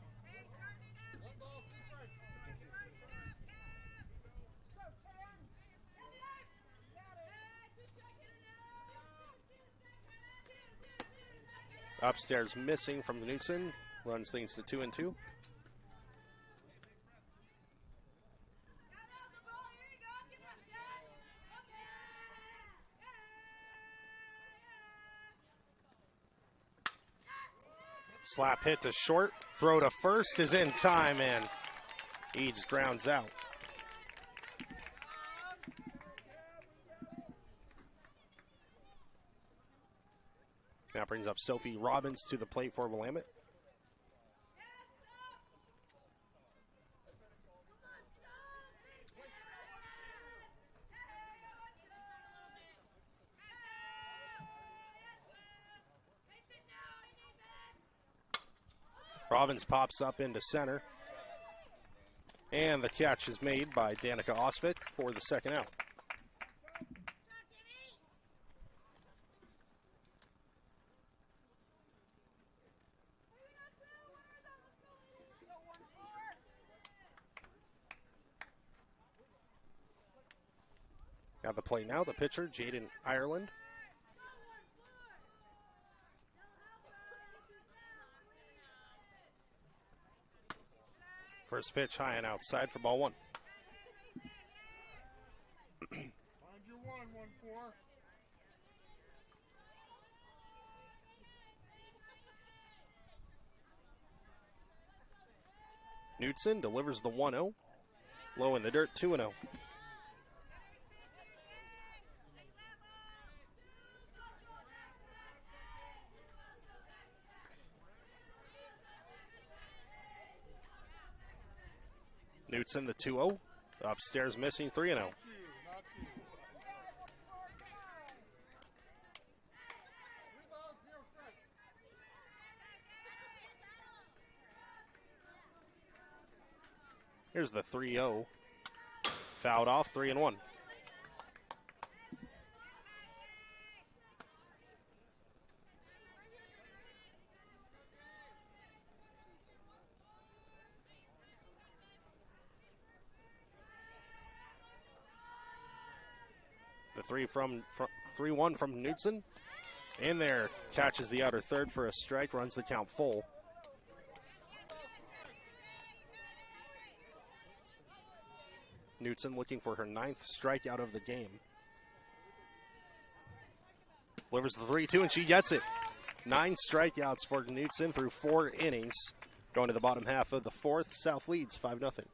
Upstairs missing from the Knutson. Runs things to 2-2. Slap hit to short. Throw to first is in time, and Eads grounds out. Now brings up Sophie Robbins to the plate for Willamette. Robbins pops up into center. And the catch is made by Danica Osvik for the second out. At the plate now, the pitcher, Jaden Ireland. First pitch high and outside for ball 1. Knutson delivers the 1-0. Low in the dirt, 2-0. Knutson the 2-0. Upstairs missing, 3-0. Here's the 3-0. Fouled off, 3-1. The 3-1 from Knutson. In there, catches the outer third for a strike, runs the count full. Knutson looking for her 9th strikeout of the game. Delivers the 3-2 and she gets it. 9 strikeouts for Knutson through 4 innings. Going to the bottom half of the 4th, South leads 5-0.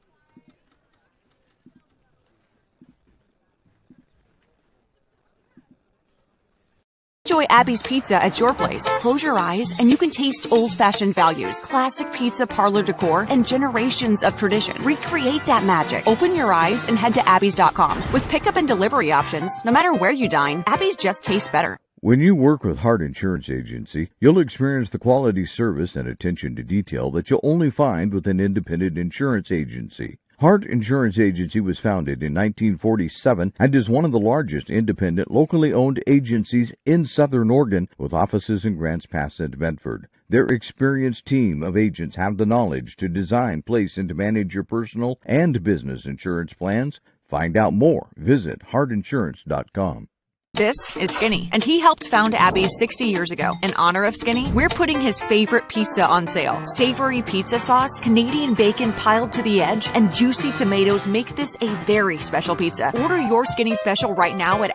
Enjoy Abby's Pizza at your place. Close your eyes and you can taste old-fashioned values, classic pizza parlor decor, and generations of tradition. Recreate that magic. Open your eyes and head to abbys.com. With pickup and delivery options, no matter where you dine, Abby's just tastes better. When you work with Hart Insurance Agency, you'll experience the quality service and attention to detail that you'll only find with an independent insurance agency. Hart Insurance Agency was founded in 1947 and is one of the largest independent, locally owned agencies in Southern Oregon, with offices in Grants Pass and Medford. Their experienced team of agents have the knowledge to design, place, and to manage your personal and business insurance plans. Find out more. Visit hartinsurance.com. This is Skinny, and he helped found Abby's 60 years ago. In honor of Skinny, we're putting his favorite pizza on sale. Savory pizza sauce, Canadian bacon piled to the edge, and juicy tomatoes make this a very special pizza. Order your Skinny special right now at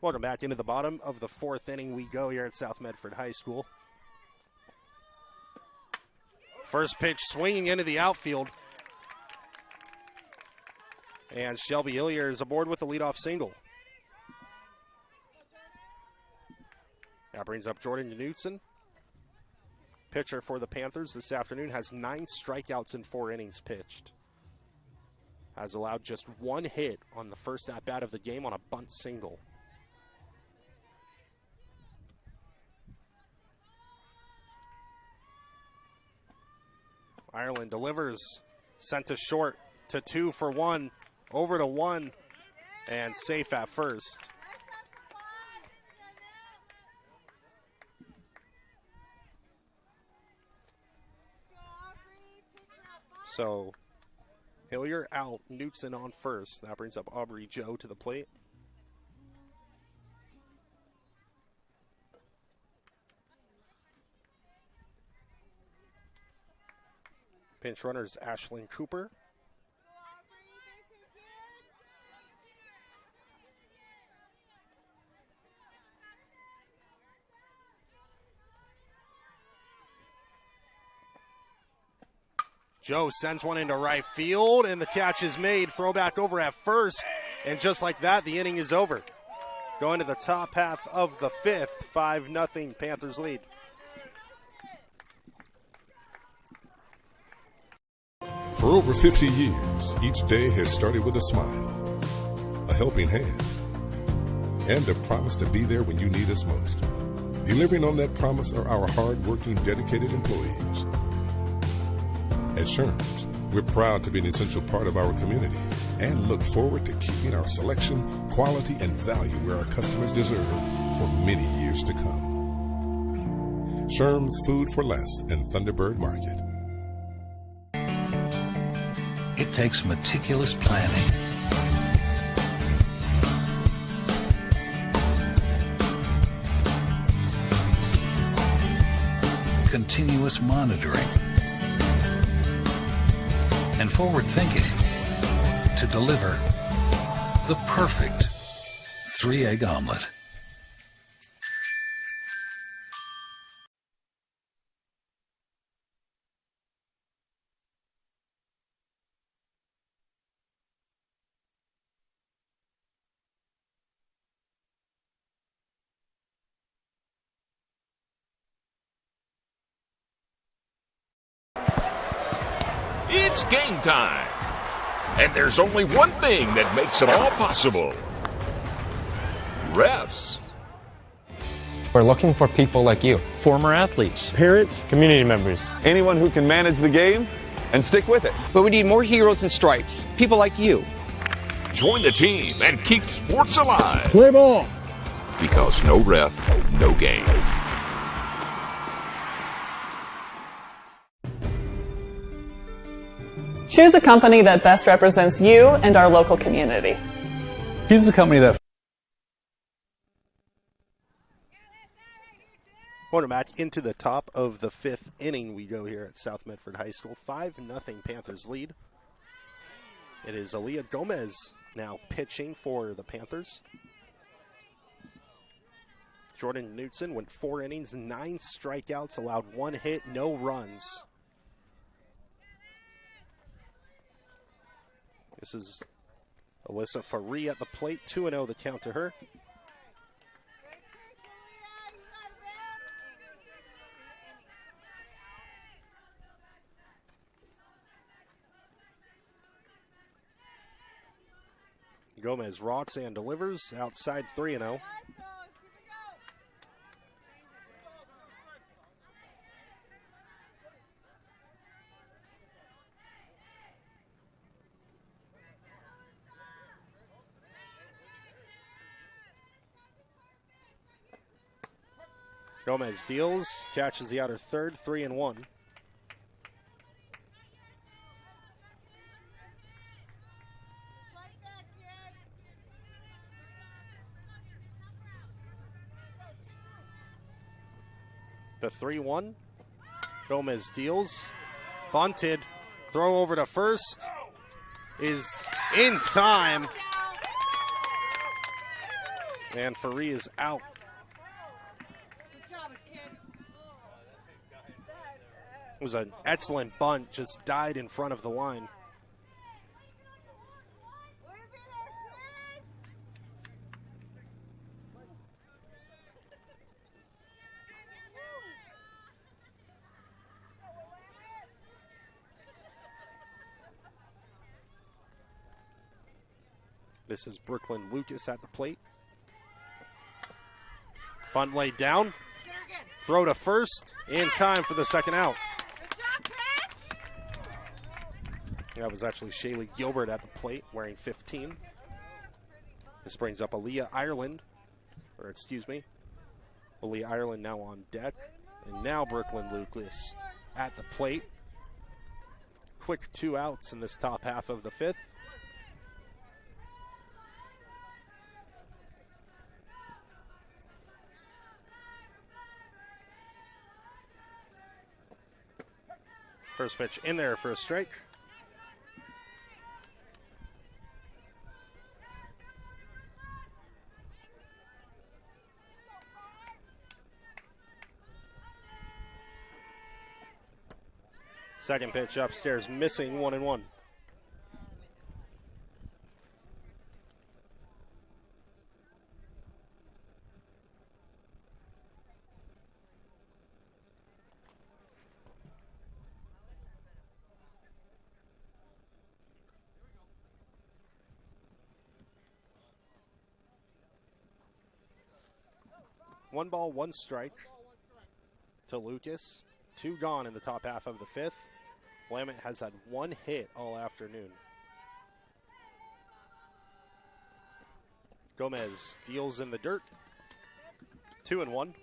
Welcome back into the bottom of the 4th inning. We go here at South Medford High School. First pitch swinging into the outfield. And Shelby Hillier is aboard with the leadoff single. That brings up Jordan Knutson. Pitcher for the Panthers this afternoon has 9 strikeouts in 4 innings pitched. has allowed just one hit on the first at-bat of the game on a bunt single. Ireland delivers, sent to short, to 2 for 1, over to 1, and safe at first. So Hillier out, Knutson on first. That brings up Aubrey Joe to the plate. Pinch runners Ashlyn Cooper. Joe sends one into right field, and the catch is made. Throwback over at first, and just like that, the inning is over. Going to the top half of the fifth, 5-0 Panthers lead. For over 50 years, each day has started with a smile, a helping hand, and a promise to be there when you need us most. Delivering on that promise are our hard-working, dedicated employees. At Sherms, we're proud to be an essential part of our community and look forward to keeping our selection, quality, and value where our customers deserve for many years to come. Sherms Food for Less and Thunderbird Market. It takes meticulous planning, continuous monitoring, and forward thinking to deliver the perfect 3-egg omelet. It's game time. And there's only one thing that makes it all possible. Refs. We're looking for people like you, former athletes, Parents, community members. anyone who can manage the game and stick with it. But we need more heroes in stripes, people like you. Join the team and keep sports alive. Play ball. Because no ref, no game. Choose a company that best represents you and our local community. Choose a company that Quarterback into the top of the fifth inning we go here at South Medford High School. 5-0 Panthers lead. It is Aaliyah Gomez now pitching for the Panthers. Jordan Knutson went 4 innings, 9 strikeouts, allowed 1 hit, no runs. This is Alyssa Faree at the plate, 2-0 the count to her. Gomez rocks and delivers, outside 3-0. Gomez deals, catches the outer third, 3-1. The 3-1. Gomez deals, bunted, throw over to first, is in time. And Faree is out. It was an excellent bunt, just died in front of the line. This is Brooklyn Lucas at the plate. Bunt laid down. Throw to first. In time for the second out. That was actually Shaylee Gilbert at the plate, wearing 15. This brings up Aaliyah Ireland. Aaliyah Ireland now on deck. And now Brooklyn Lucas at the plate. Quick 2 outs in this top half of the 5th. First pitch in there for a strike. Second pitch upstairs, missing, 1-1. One ball, one strike to Lucas. 2 gone in the top half of the 5th. Willamette has had 1 hit all afternoon. Gomez deals in the dirt. 2-1.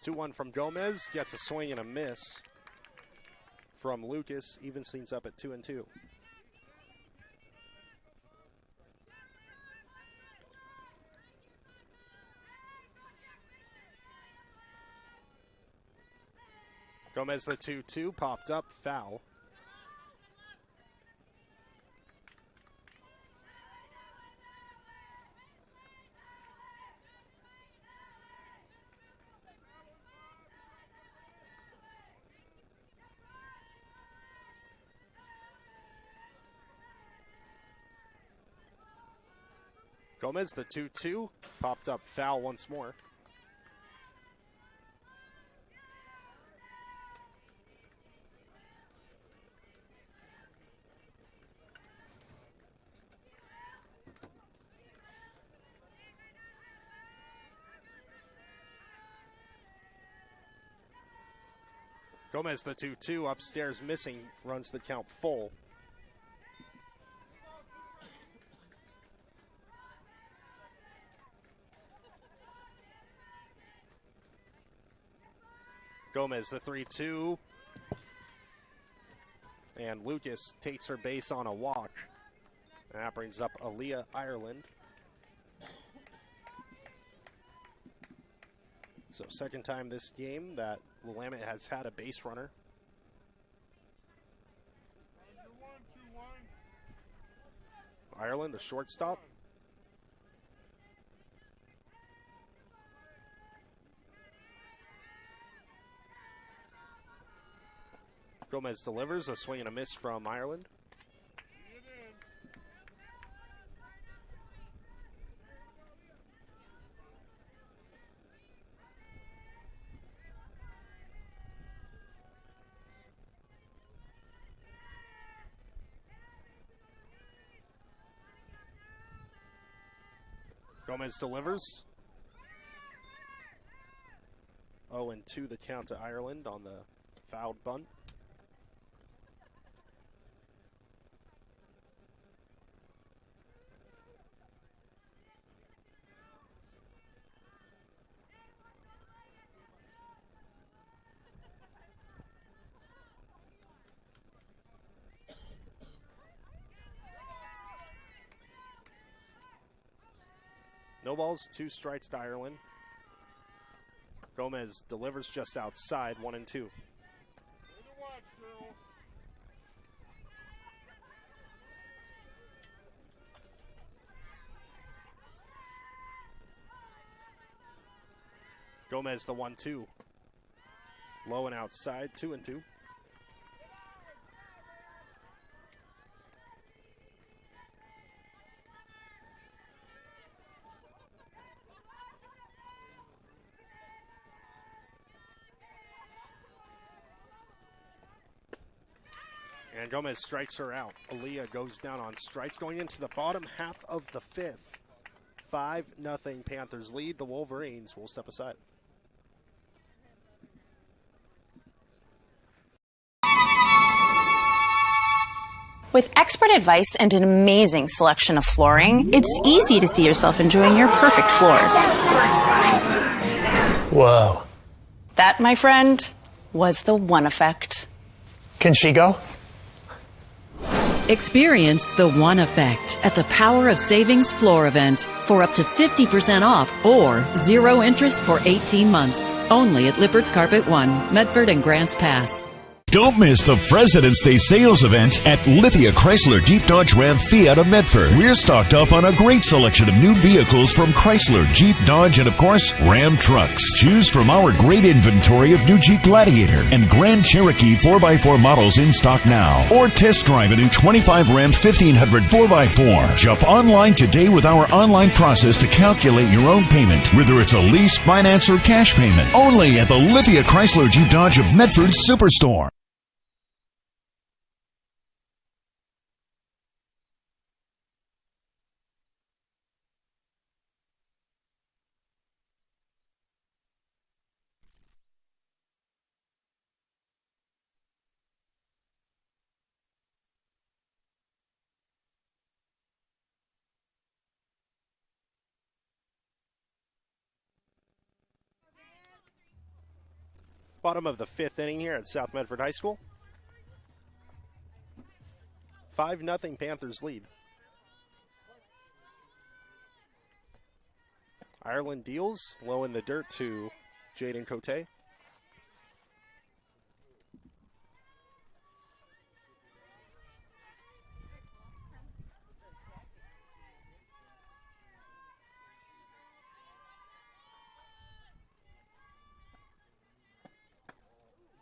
Two-one from Gomez, gets a swing and a miss from Lucas. Evens things up at 2-2. Gomez the 2-2, popped up, foul. Gomez, the 2-2, popped up, foul once more. Gomez, the 2-2, upstairs missing, runs the count full. Gomez, the 3-2. And Lucas takes her base on a walk. And that brings up Aaliyah Ireland. So second time this game that Willamette has had a base runner. Ireland, the shortstop. Gomez delivers, a swing and a miss from Ireland. Gomez delivers. 0-2 the count to Ireland on the fouled bunt. No balls, 2 strikes to Ireland. Gomez delivers just outside, 1-2. Gomez the 1-2. Low and outside, 2-2. And Gomez strikes her out. Aaliyah goes down on strikes going into the bottom half of the fifth. 5-0 Panthers lead. The Wolverines will step aside. With expert advice and an amazing selection of flooring, it's easy to see yourself enjoying your perfect floors. Whoa. That, my friend, was the one effect. Can she go? Experience the one effect at the Power of Savings floor event for up to 50% off or 0 interest for 18 months. Only at Lippert's Carpet 1, Medford and Grants Pass. Don't miss the President's Day sales event at Lithia Chrysler Jeep Dodge Ram Fiat of Medford. We're stocked up on a great selection of new vehicles from Chrysler, Jeep, Dodge, and of course, Ram trucks. Choose from our great inventory of new Jeep Gladiator and Grand Cherokee 4x4 models in stock now. Or test drive a new 25 Ram 1500 4x4. Jump online today with our online process to calculate your own payment, whether it's a lease, finance, or cash payment. Only at the Lithia Chrysler Jeep Dodge of Medford Superstore. Bottom of the fifth inning here at South Medford High School. 5-0 Panthers lead. Ireland deals low in the dirt to Jaden Cote.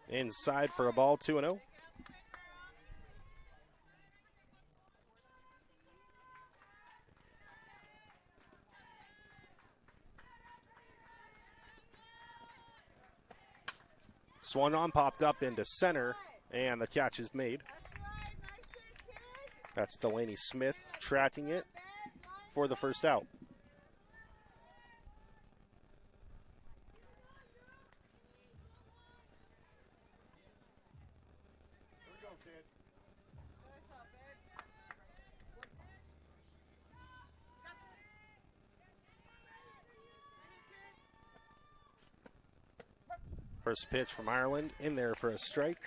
Inside for a ball, 2-0. Swung on, popped up into center, and the catch is made. That's Delaney Smith tracking it for the first out. First pitch from Ireland, in there for a strike.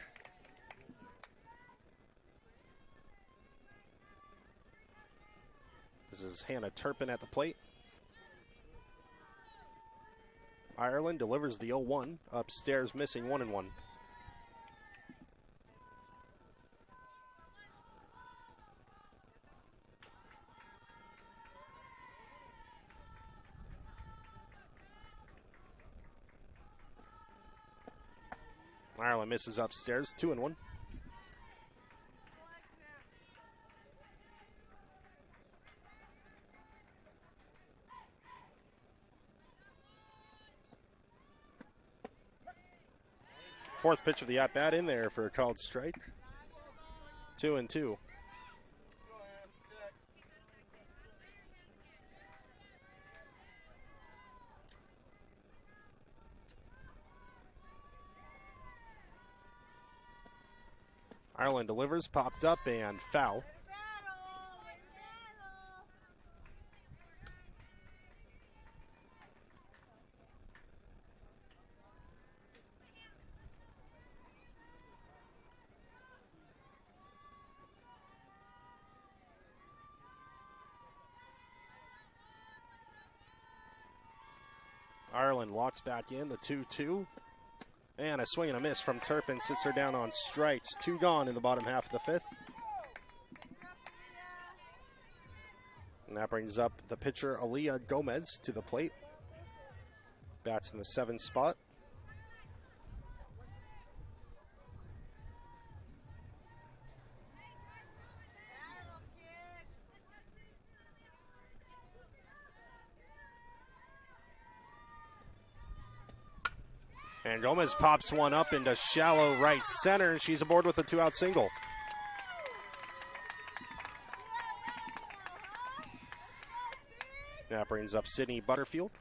This is Hannah Turpin at the plate. Ireland delivers the 0-1, upstairs missing 1-1. Ireland misses upstairs, 2-1. Fourth pitch of the at-bat in there for a called strike. 2-2. Ireland delivers, popped up, and foul. Ireland locks back in, the 2-2. And a swing and a miss from Turpin sits her down on strikes. 2 gone in the bottom half of the fifth. And that brings up the pitcher, Aaliyah Gomez, to the plate. Bats in the 7th spot. And Gomez pops one up into shallow right center, and she's aboard with a 2-out single. That brings up Sydney Butterfield.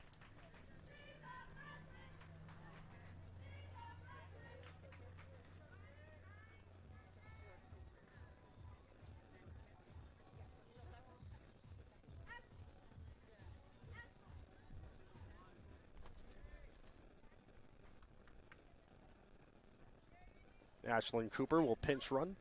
Ashlyn Cooper will pinch run.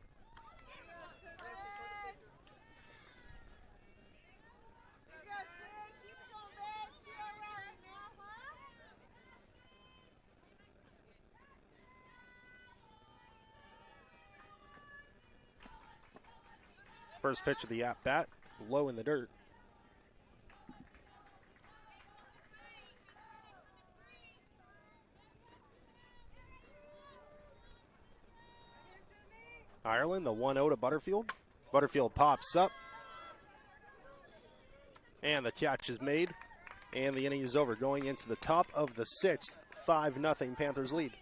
First pitch of the at-bat, low in the dirt. Ireland, the 1-0 to Butterfield. Butterfield pops up. And the catch is made. And the inning is over. Going into the top of the 6th, 5-0 Panthers lead.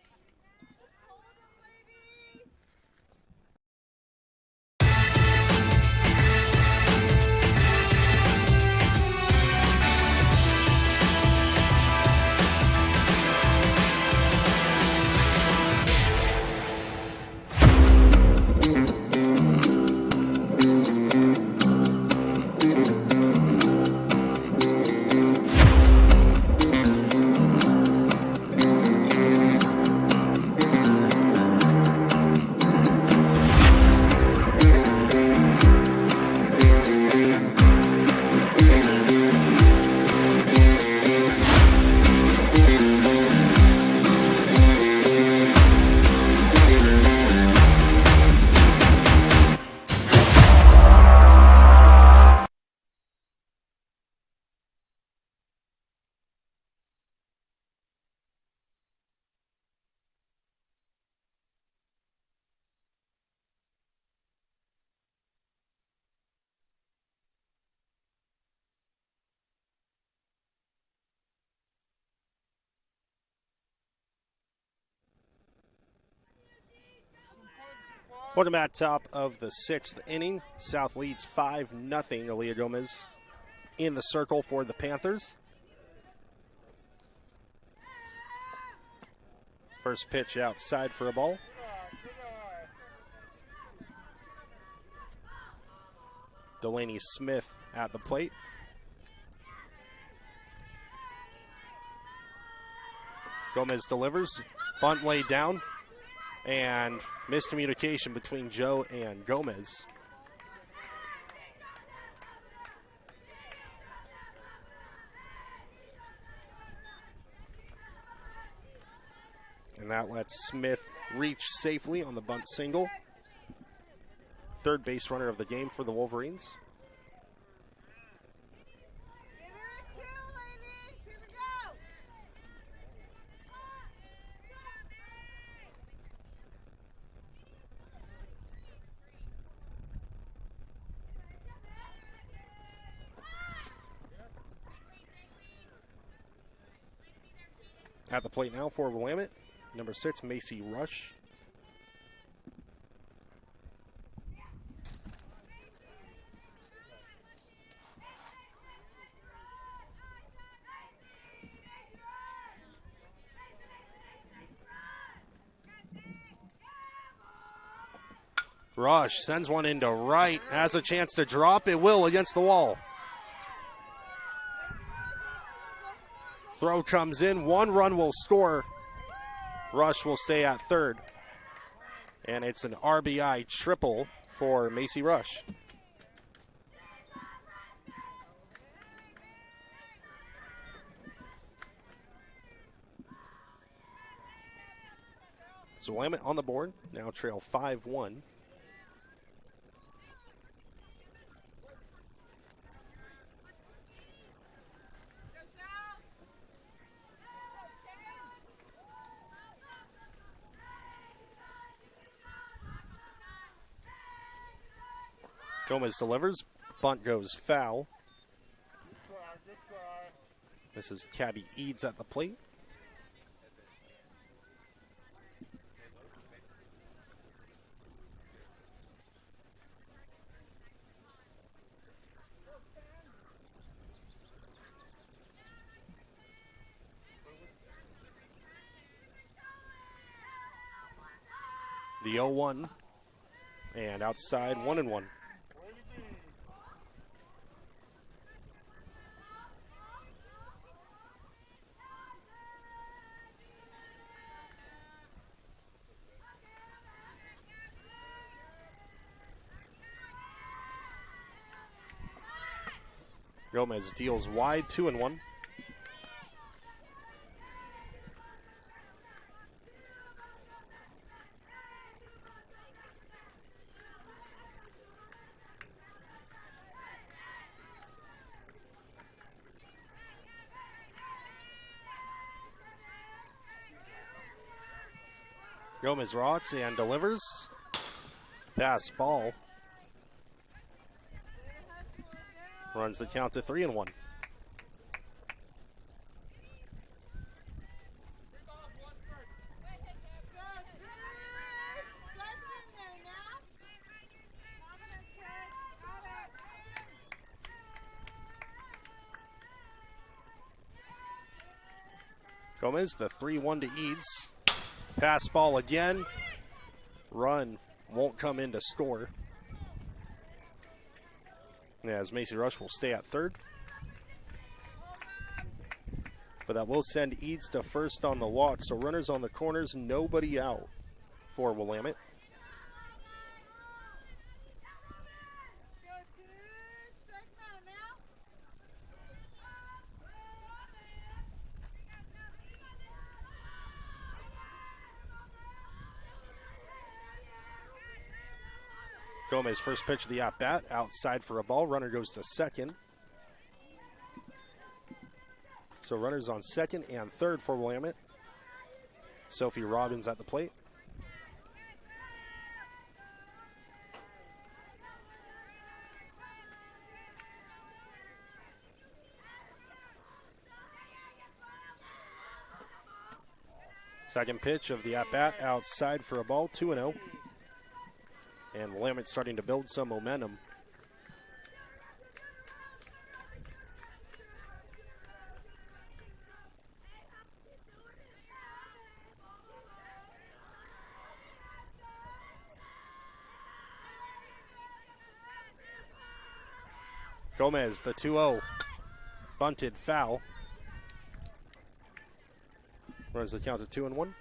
Willamette top of the 6th inning. South leads 5-0. Aaliyah Gomez in the circle for the Panthers. First pitch outside for a ball. Delaney Smith at the plate. Gomez delivers. Bunt laid down. And miscommunication between Joe and Gomez. And that lets Smith reach safely on the bunt single. Third base runner of the game for the Wolverines. At the plate now for Willamette, number 6, Macy Rush. Rush sends one into right, has a chance to drop. It will against the wall. Throw comes in, 1 run will score. Rush will stay at third. And it's an RBI triple for Macy Rush. So Willamette on the board, now trail 5-1. Gomez delivers. Bunt goes foul. This is Cabby Eads at the plate. The 0-1. And outside 1-1. Gomez deals wide, 2-1. Gomez rocks and delivers. Pass ball. Runs the count to 3-1. Gomez, the 3-1 to Eads. Pass ball again. Run won't come in to score. As Macy Rush will stay at third. But that will send Eads to first on the walk. So runners on the corners, nobody out for Willamette. Gomez first pitch of the at-bat, outside for a ball. Runner goes to second. So runners on second and third for Willamette. Sophie Robbins at the plate. Second pitch of the at-bat, outside for a ball, 2-0. And Willamette starting to build some momentum. Gomez, the 2-0. Bunted foul. Runs the count to 2-1.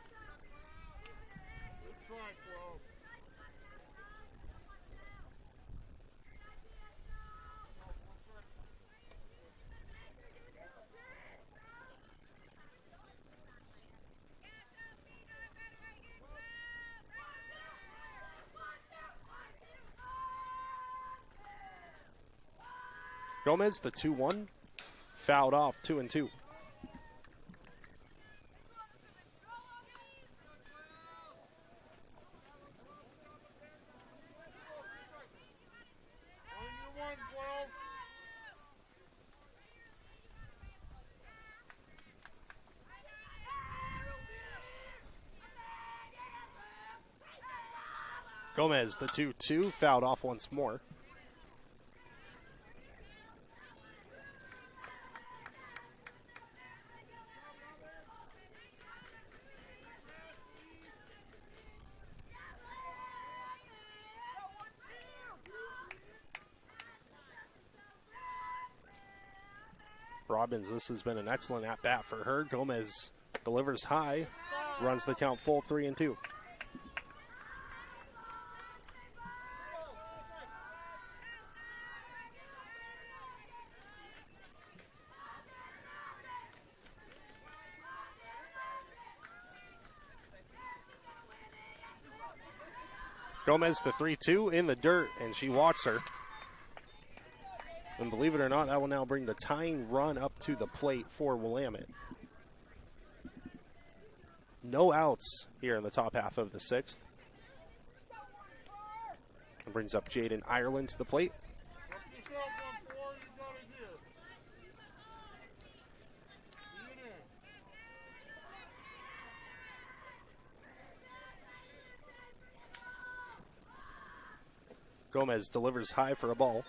Gomez, the 2-1, fouled off, 2-2. Gomez, the 2-2, fouled off once more. Robbins, this has been an excellent at-bat for her. Gomez delivers high, runs the count full, 3-2. Gomez, the 3-2 in the dirt, and she walks her. And believe it or not, that will now bring the tying run up to the plate for Willamette. No outs here in the top half of the sixth. It brings up Jaden Ireland to the plate. Gomez delivers high for a ball.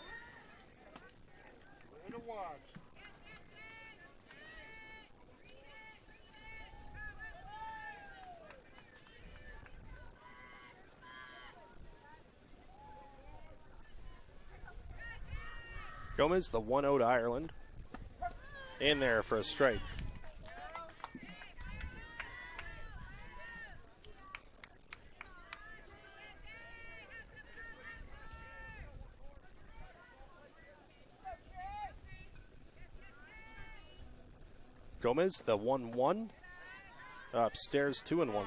Gomez, the 1-0 to Ireland. In there for a strike. Gomez, the 1-1. Upstairs, 2-1.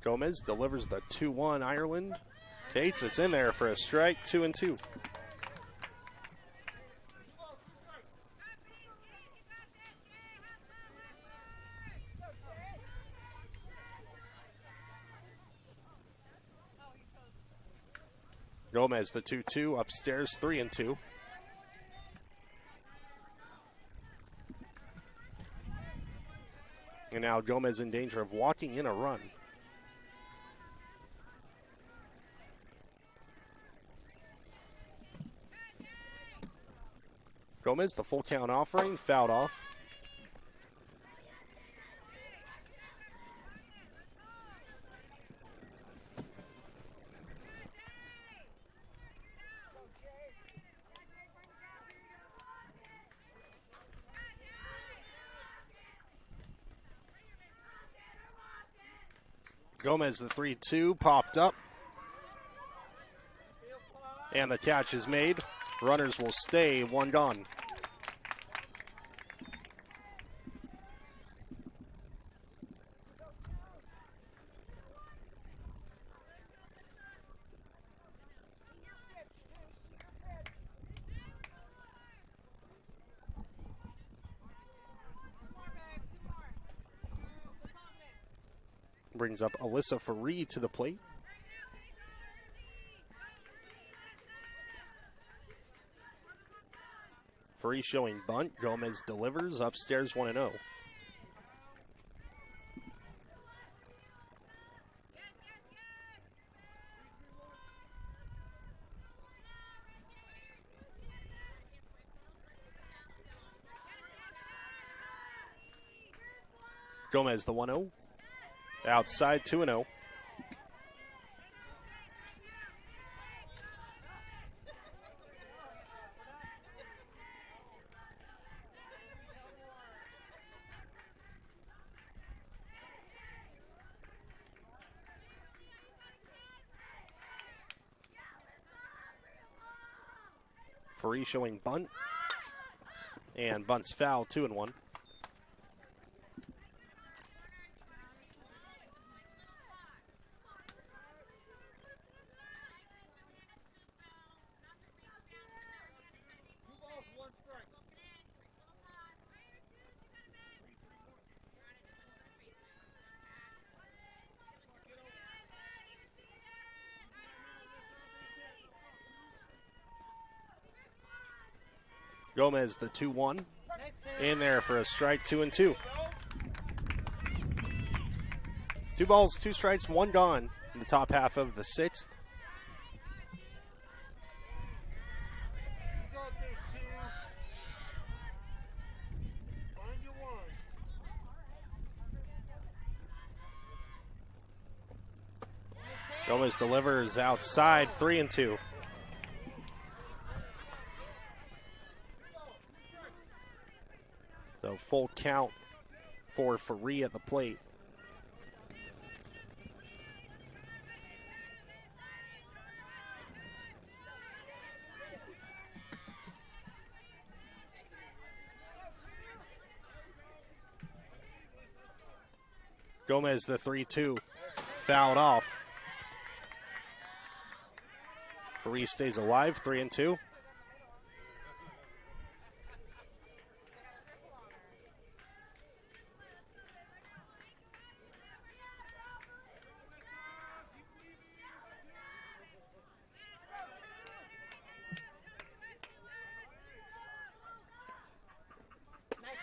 Gomez delivers the 2-1 Ireland. Tates, it's in there for a strike, 2-2. Gomez, the 2-2, upstairs, 3-2. And now Gomez in danger of walking in a run. Gomez, the full count offering, fouled off. Gomez, the 3-2, popped up. And the catch is made. Runners will stay, one gone. Brings up Alyssa Faree to the plate. Faree showing bunt. Gomez delivers. Upstairs 1-0. Gomez, the 1-0. Outside, 2-0. Faree showing bunt. And bunt's foul, 2-1. Gomez, the 2-1. In there for a strike, 2-2. 2 balls, 2 strikes, 1 gone in the top half of the 6th. Gomez delivers outside, 3-2. So full count for Faree at the plate. Gomez, the 3-2, fouled off. Faree stays alive, 3-2.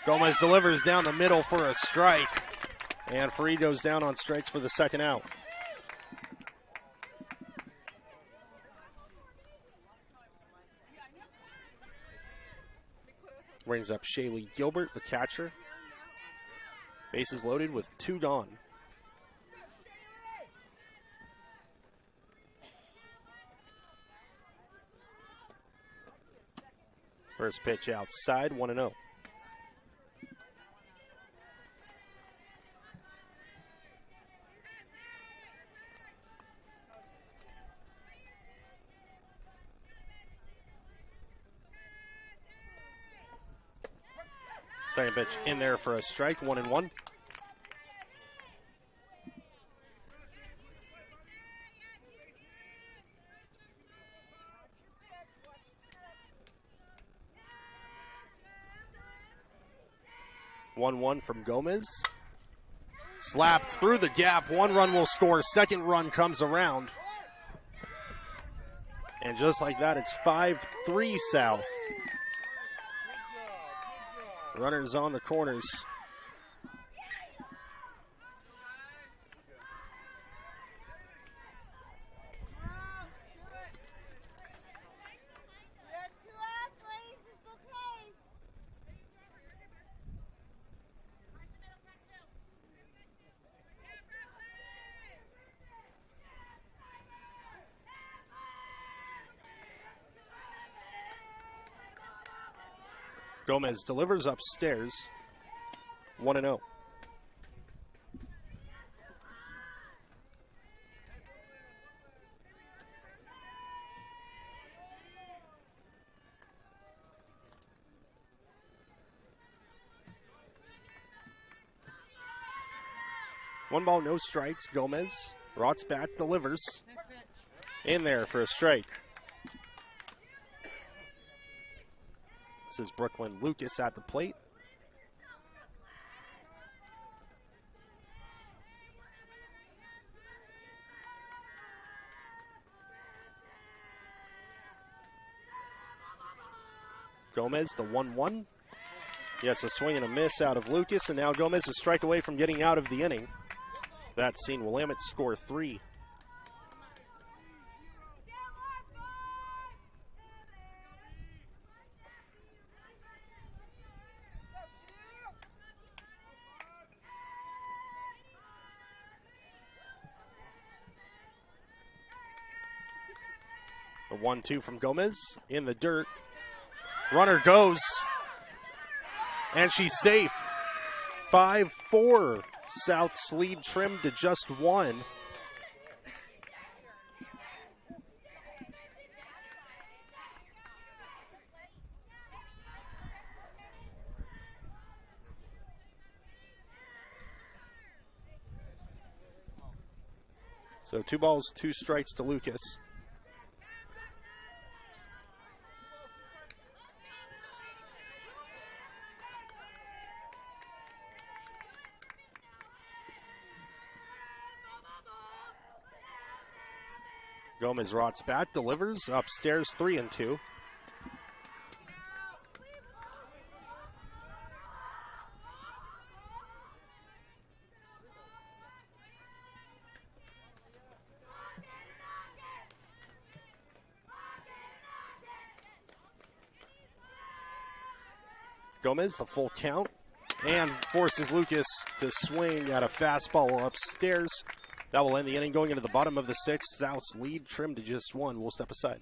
Gomez delivers down the middle for a strike. And Faree goes down on strikes for the second out. Brings up Shaylee Gilbert, the catcher. Bases loaded with 2 gone. First pitch outside, 1-0. Second pitch in there for a strike, 1-1. One from Gomez. Slapped through the gap. 1 run will score. Second run comes around. And just like that, it's 5-3 South. Runners on the corners. Gomez delivers upstairs, 1-0. One ball, no strikes. Gomez, Roth's bat delivers. In there for a strike. This is Brooklyn Lucas at the plate. Gomez, the 1-1. Yes, a swing and a miss out of Lucas, and now Gomez a strike away from getting out of the inning. That's seen Willamette score 3. The 1-2 from Gomez in the dirt. Runner goes, and she's safe. 5-4. South's lead trimmed to just 1. So 2 balls, 2 strikes to Lucas. Gomez Roth's bat delivers upstairs, 3-2. Gomez, the full count, and forces Lucas to swing at a fastball upstairs. That will end the inning. Going into the bottom of the 6th, South's lead trimmed to just 1. We'll step aside.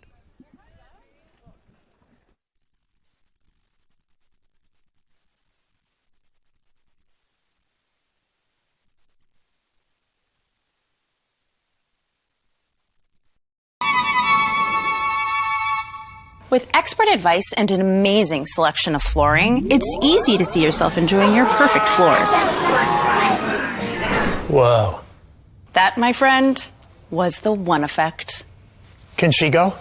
With expert advice and an amazing selection of flooring, it's easy to see yourself enjoying your perfect floors. Whoa. That, my friend, was the One Effect. Can she go?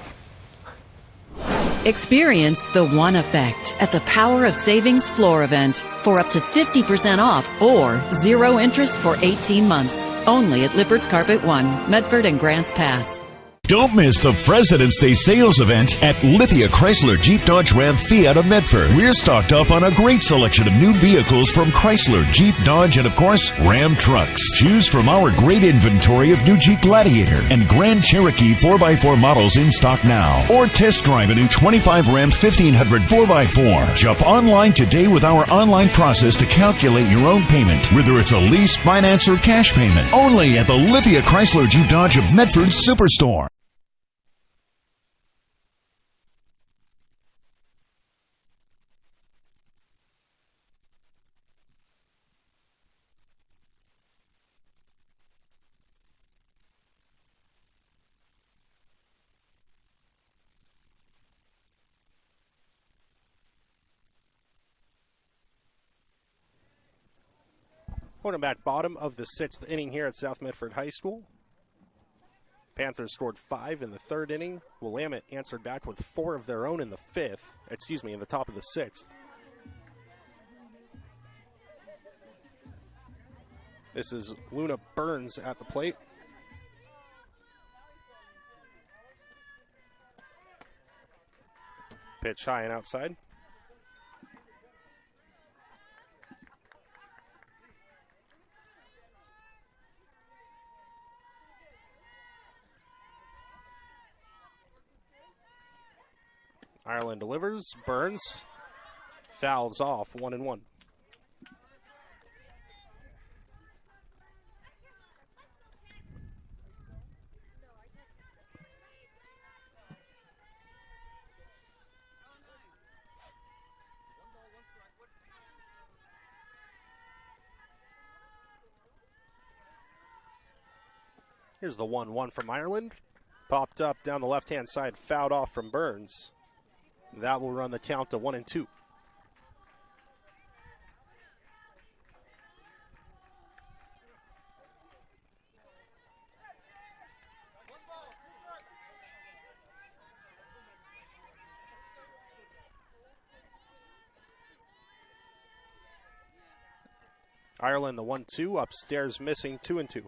Experience the One Effect at the Power of Savings Floor event for up to 50% off or 0 interest for 18 months. Only at Lippert's Carpet One, Medford and Grants Pass. Don't miss the President's Day sales event at Lithia Chrysler Jeep Dodge Ram Fiat of Medford. We're stocked up on a great selection of new vehicles from Chrysler, Jeep, Dodge, and of course, Ram trucks. Choose from our great inventory of new Jeep Gladiator and Grand Cherokee 4x4 models in stock now. Or test drive a new 25 Ram 1500 4x4. Jump online today with our online process to calculate your own payment, whether it's a lease, finance, or cash payment. Only at the Lithia Chrysler Jeep Dodge of Medford Superstore. Quarterback bottom of the 6th inning here at South Medford High School. Panthers scored 5 in the 3rd inning. Willamette answered back with 4 of their own in the 5th. In the top of the 6th. This is Luna Burns at the plate. Pitch high and outside. Ireland delivers. Burns fouls off 1-1. Here's the 1-1 from Ireland. Popped up down the left-hand side, fouled off from Burns. That will run the count to 1-2. Ireland the 1-2, upstairs missing 2-2.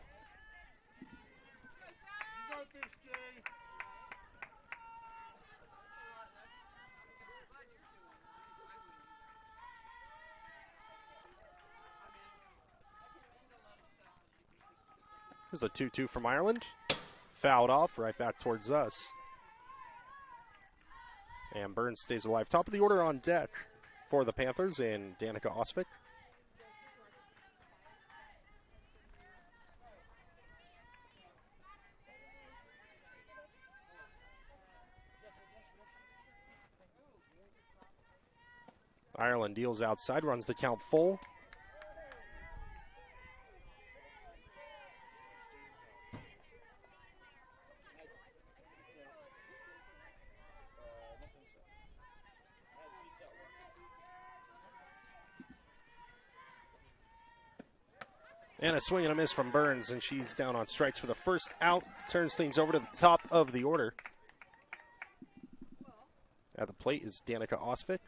Here's the 2-2 from Ireland. Fouled off, right back towards us. And Burns stays alive. Top of the order on deck for the Panthers and Danica Osvik. Ireland deals outside, runs the count full. And a swing and a miss from Burns, and she's down on strikes for the first out. Turns things over to the top of the order. At the plate is Danica Osvik.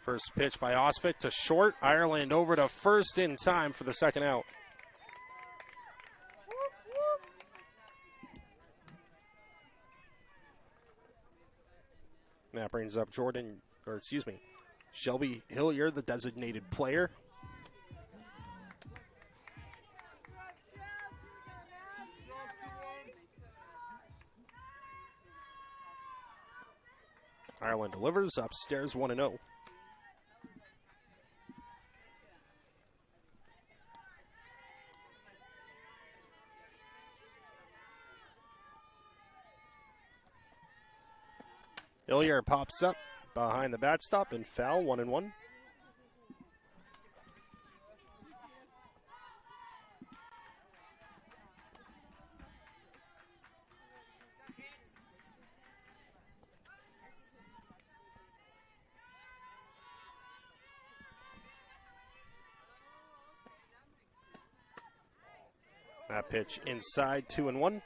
First pitch by Osvik to short. Ireland over to first in time for the second out. That brings up Shelby Hilliard, the designated player. Ireland delivers upstairs 1-0. Hilliard pops up behind the backstop and foul, 1-1. That pitch inside, 2-1.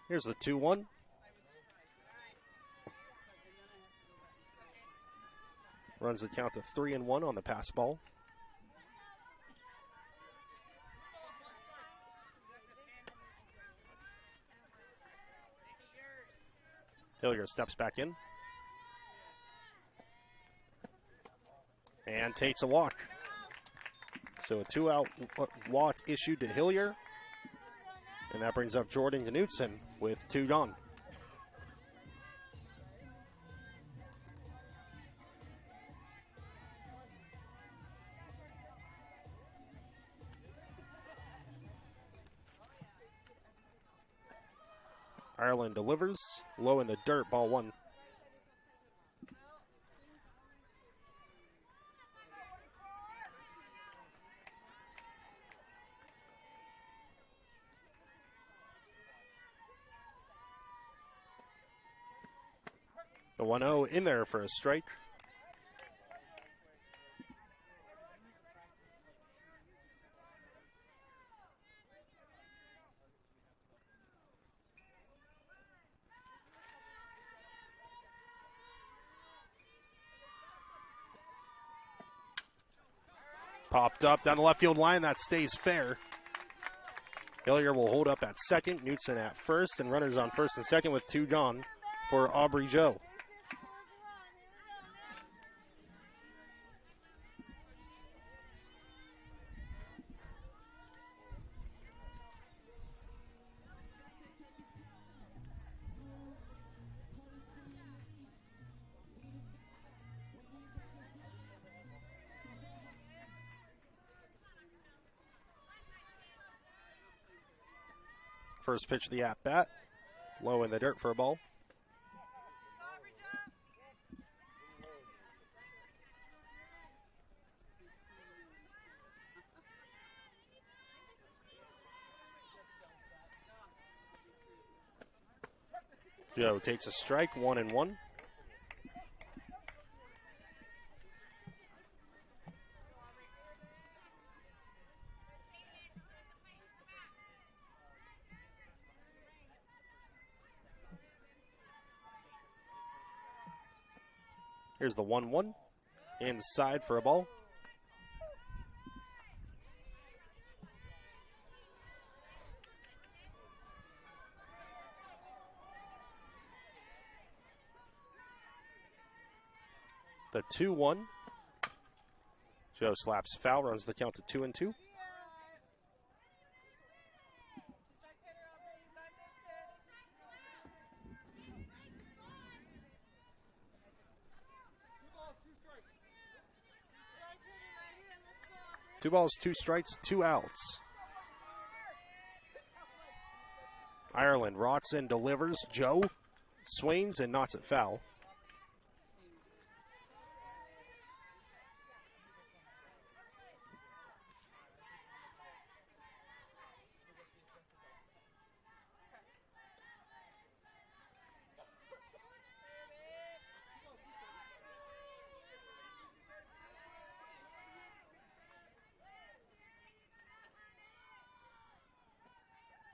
Here's the 2-1. Runs the count to 3-1 on the pass ball. Hillier steps back in. And takes a walk. So a 2-out walk issued to Hillier. And that brings up Jordan Knutson with 2 gone. Ireland delivers, low in the dirt, ball 1. The 1-0 in there for a strike. Popped up down the left field line. That stays fair. Hillier will hold up at second. Knutson at first. And runners on first and second with 2 gone for Aubrey Joe. First pitch of the at-bat. Low in the dirt for a ball. Joe takes a strike, 1-1. Here's the 1-1. Inside for a ball. The 2-1. Joe slaps foul, runs the count to 2-2. Two balls, 2 strikes, 2 outs. Ireland rocks and delivers. Joe swings and knocks it foul.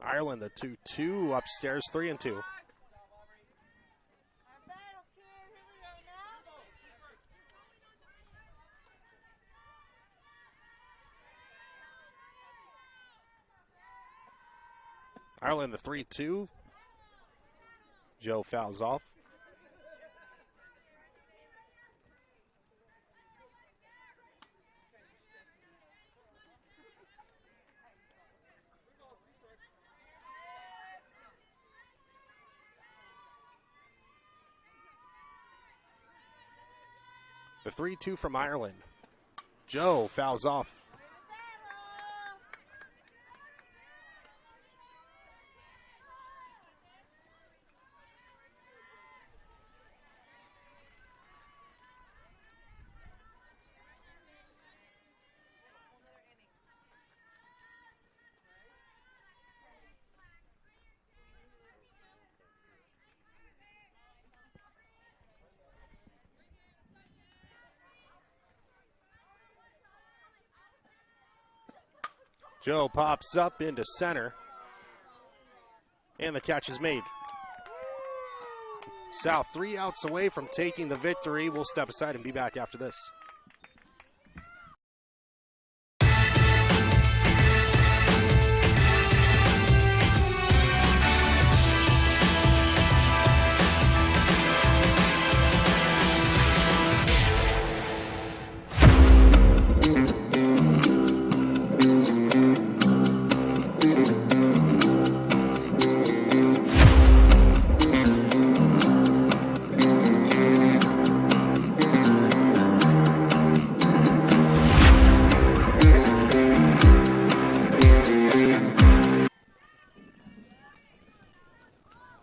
Ireland, the 2-2 upstairs, 3-2. Ireland, the 3-2. Joe fouls off. The 3-2 from Ireland. Joe fouls off. Joe pops up into center. And the catch is made. South 3 outs away from taking the victory. We'll step aside and be back after this.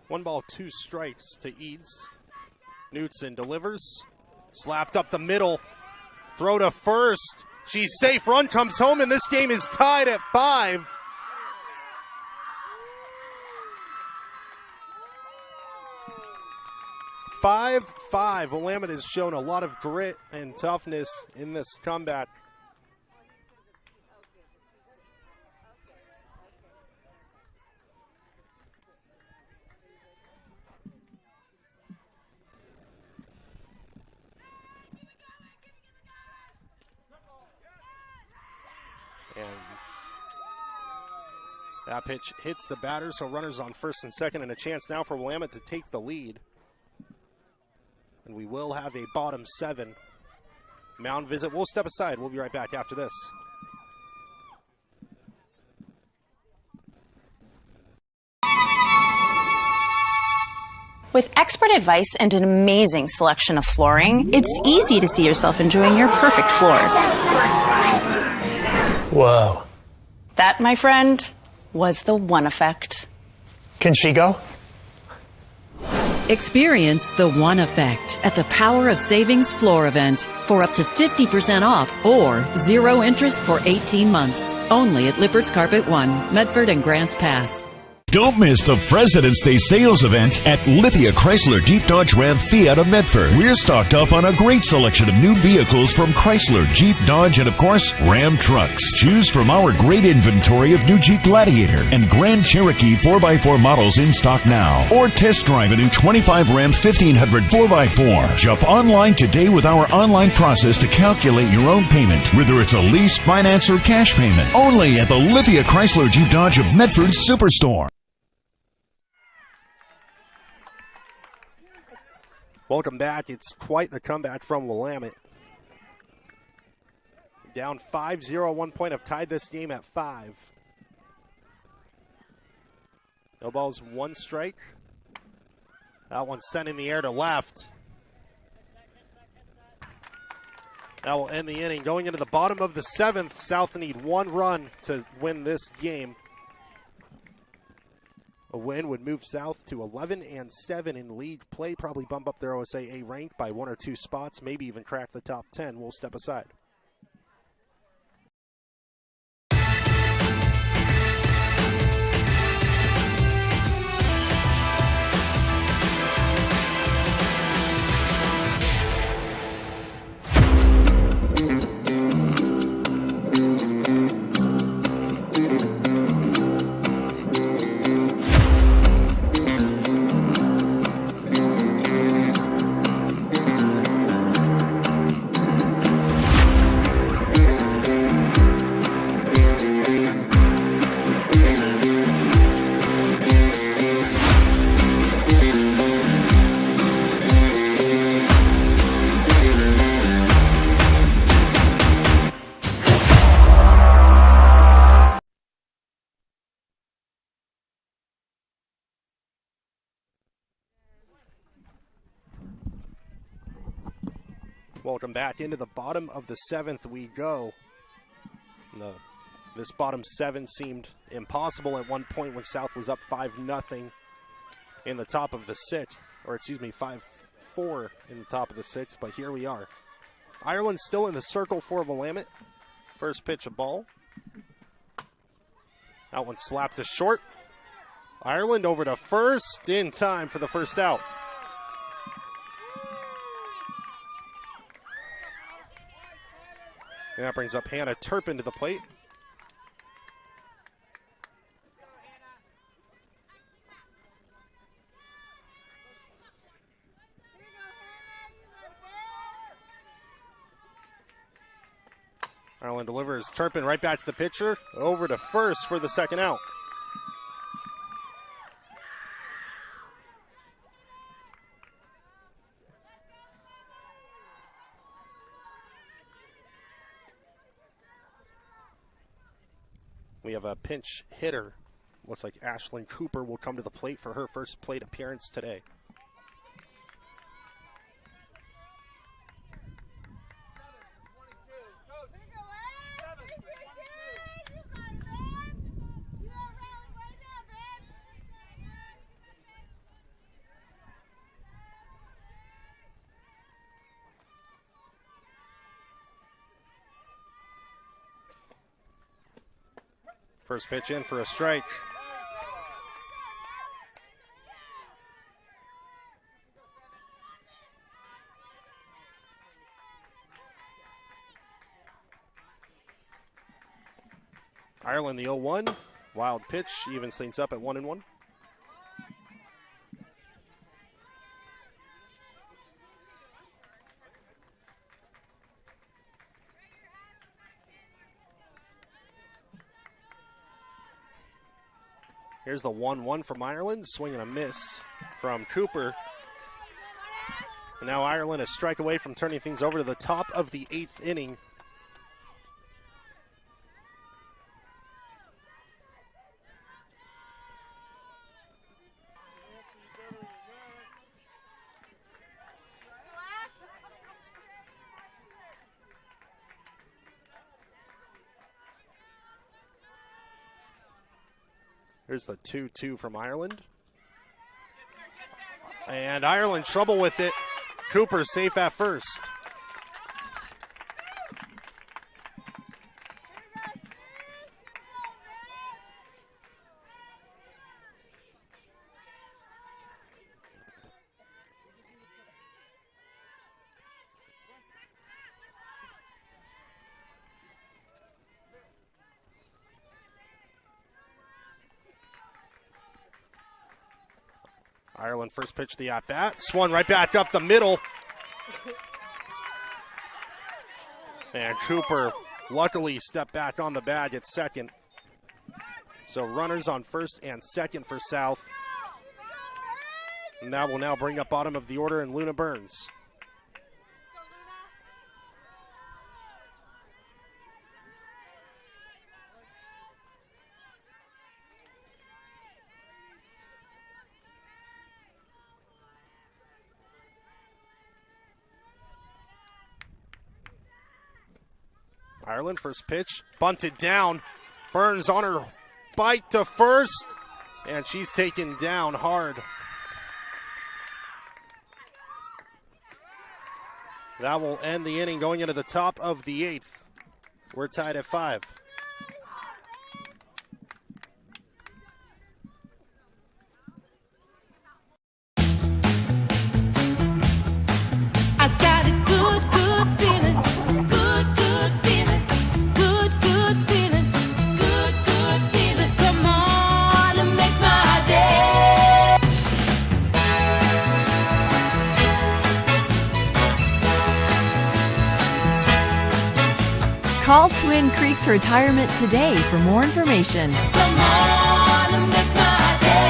One ball, 2 strikes to Eads. Knutson delivers. Slapped up the middle. Throw to first. She's safe. Run comes home, and this game is tied at 5. "5-5. Willamette has shown a lot of grit and toughness in this comeback. And that pitch hits the batter, so runners on first and second, and a chance now for Willamette to take the lead. And we will have a bottom 7 mound visit. We'll step aside. We'll be right back after this. With expert advice and an amazing selection of flooring, it's easy to see yourself enjoying your perfect floors. Whoa. That, my friend, was the One Effect. Can she go? Experience the One Effect at the Power of Savings Floor event for up to 50% off or 0 interest for 18 months. Only at Lippert's Carpet 1, Medford and Grants Pass. Don't miss the President's Day sales event at Lithia Chrysler Jeep Dodge Ram Fiat of Medford. We're stocked up on a great selection of new vehicles from Chrysler, Jeep, Dodge, and of course, Ram trucks. Choose from our great inventory of new Jeep Gladiator and Grand Cherokee 4x4 models in stock now. Or test drive a new 25 Ram 1500 4x4. Jump online today with our online process to calculate your own payment, whether it's a lease, finance, or cash payment. Only at the Lithia Chrysler Jeep Dodge of Medford Superstore. Welcome back. It's quite the comeback from Willamette. Down 5-0 at one point. Have tied this game at 5. No balls, 1 strike. That one's sent in the air to left. That will end the inning. Going into the bottom of the 7th, South need 1 run to win this game. A win would move South to 11-7 in league play, probably bump up their OSAA rank by 1 or 2 spots, maybe even crack the top 10. We'll step aside. Welcome back. Into the bottom of the 7th we go. This bottom 7 seemed impossible at one point when South was up 5-0 in the top of the 6th. Or excuse me, 5-4 in the top of the 6th, but here we are. Ireland still in the circle for Willamette. First pitch, a ball. That one slapped to short. Ireland over to first in time for the first out. And that brings up Hannah Turpin to the plate. Ireland delivers. Turpin right back to the pitcher. Over to first for the second out. We have a pinch hitter. Looks like Ashlyn Cooper will come to the plate for her first plate appearance today. First pitch in for a strike. Ireland the 0-1. Wild pitch evens things up at 1-1. Here's the 1-1 from Ireland. Swing and a miss from Cooper. And now Ireland a strike away from turning things over to the top of the 8th inning. Here's the 2-2 from Ireland. And Ireland trouble with it. Cooper safe at first. Ireland first pitch the at-bat. Swung right back up the middle. And Cooper luckily stepped back on the bag at second. So runners on first and second for South. And that will now bring up bottom of the order and Luna Burns. Ireland first pitch, bunted down. Burns on her bike to first, and she's taken down hard. That will end the inning going into the top of the 8th. We're tied at 5. Call Twin Creeks Retirement today for more information. Come on and make my day.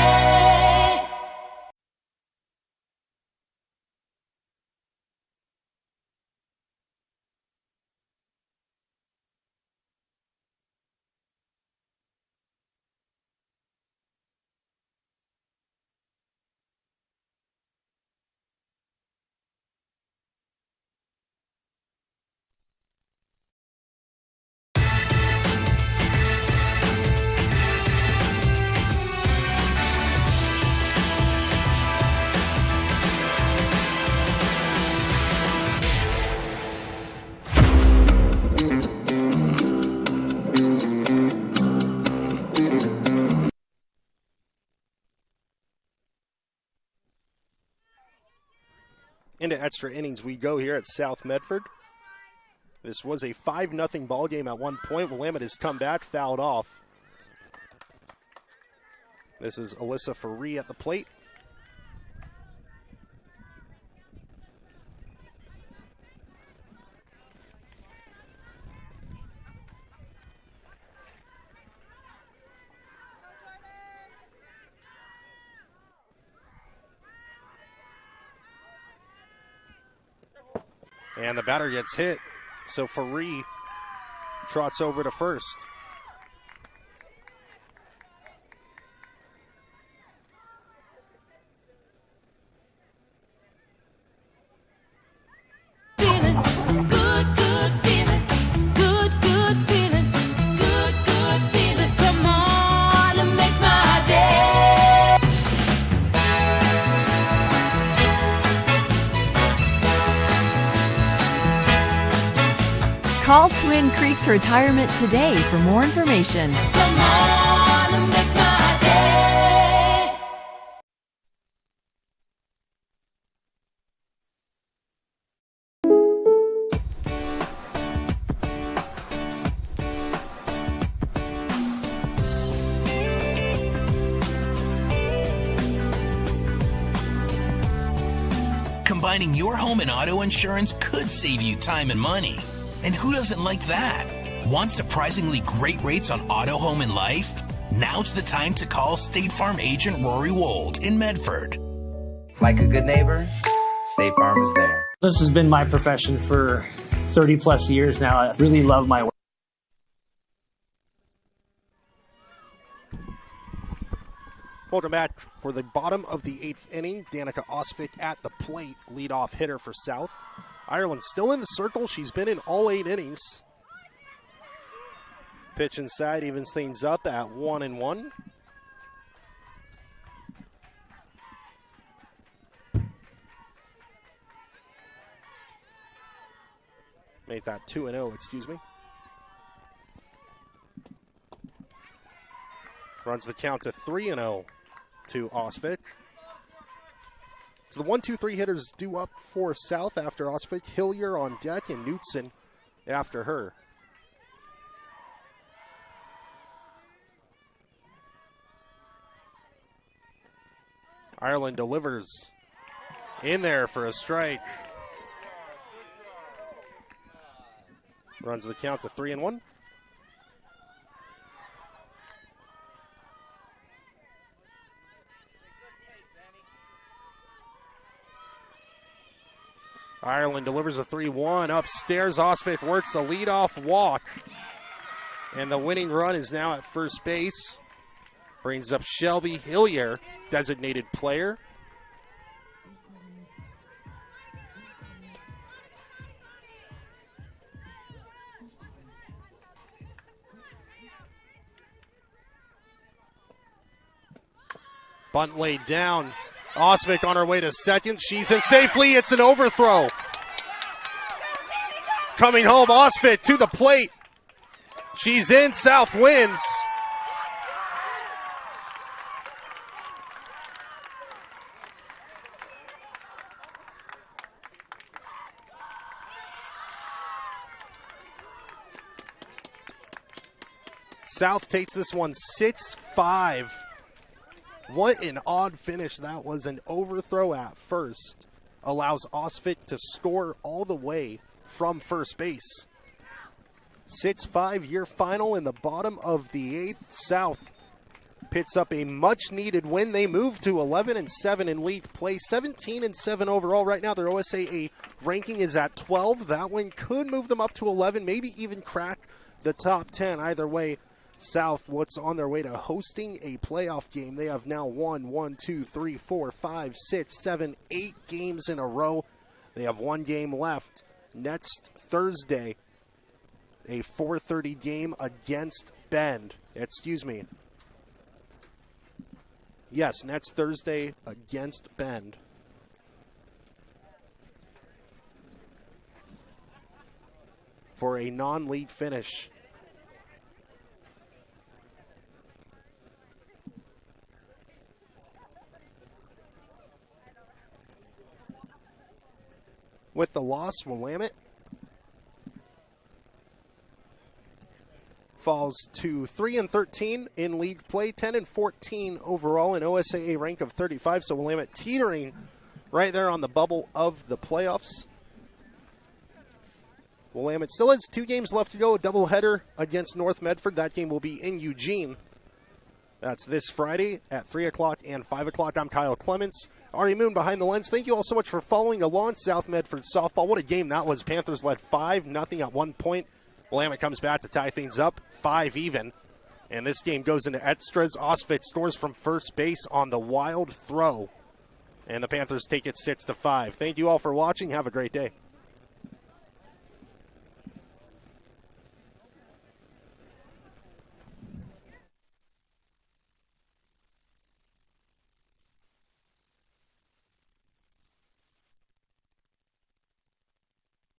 Into extra innings we go here at South Medford. This was a 5-0 ball game at one point. Willamette has come back, fouled off. This is Alyssa Faree at the plate. And the batter gets hit. So Faree trots over to first. Call Twin Creeks Retirement today for more information. Come on and make my day. Combining your home and auto insurance could save you time and money. And who doesn't like that? Want surprisingly great rates on auto, home, and life? Now's the time to call State Farm agent Rory Wold in Medford. Like a good neighbor, State Farm is there. This has been my profession for 30 plus years now. I really love my work. Welcome back for the bottom of the 8th inning. Danica Osvik at the plate, leadoff hitter for South. Ireland still in the circle. She's been in all 8 innings. Pitch inside evens things up at 1-1. Made that 2-0, excuse me. Runs the count to 3-0 to Osvik. So the 1-2-3 hitters due up for South after Osvik. Hillier on deck and Knutson after her. Ireland delivers in there for a strike. Runs the count to 3-1. Ireland delivers a 3-1 upstairs. Osvik works a leadoff walk. And the winning run is now at first base. Brings up Shelby Hillier, designated player. Bunt laid down. Osvik on her way to second. She's in safely. It's an overthrow. Coming home, Osvik to the plate. She's in. South wins. South takes this one 6-5. What an odd finish that was. An overthrow at first allows Osvik to score all the way from first base. 6-5 year final in the bottom of the 8th. South picks up a much-needed win. They move to 11-7 in league play, 17-7 overall. Right now, their OSAA ranking is at 12. That win could move them up to 11, maybe even crack the top 10. Either way, South looks on their way to hosting a playoff game. They have now won 8 games in a row. They have one game left. Next Thursday, a 4:30 game against Bend. Excuse me. Yes, next Thursday against Bend. For a non-league finish. With the loss, Willamette falls to 3-13 in league play, 10-14 overall, an OSAA rank of 35. So Willamette teetering right there on the bubble of the playoffs. Willamette still has 2 games left to go, a doubleheader against North Medford. That game will be in Eugene. That's this Friday at 3 o'clock and 5 o'clock. I'm Kyle Clements. Ari Moon behind the lens. Thank you all so much for following along South Medford softball. What a game that was. Panthers led 5-0 at one point. Willamette comes back to tie things up, 5 even. And this game goes into extras. Osvik scores from first base on the wild throw. And the Panthers take it 6-5. Thank you all for watching. Have a great day.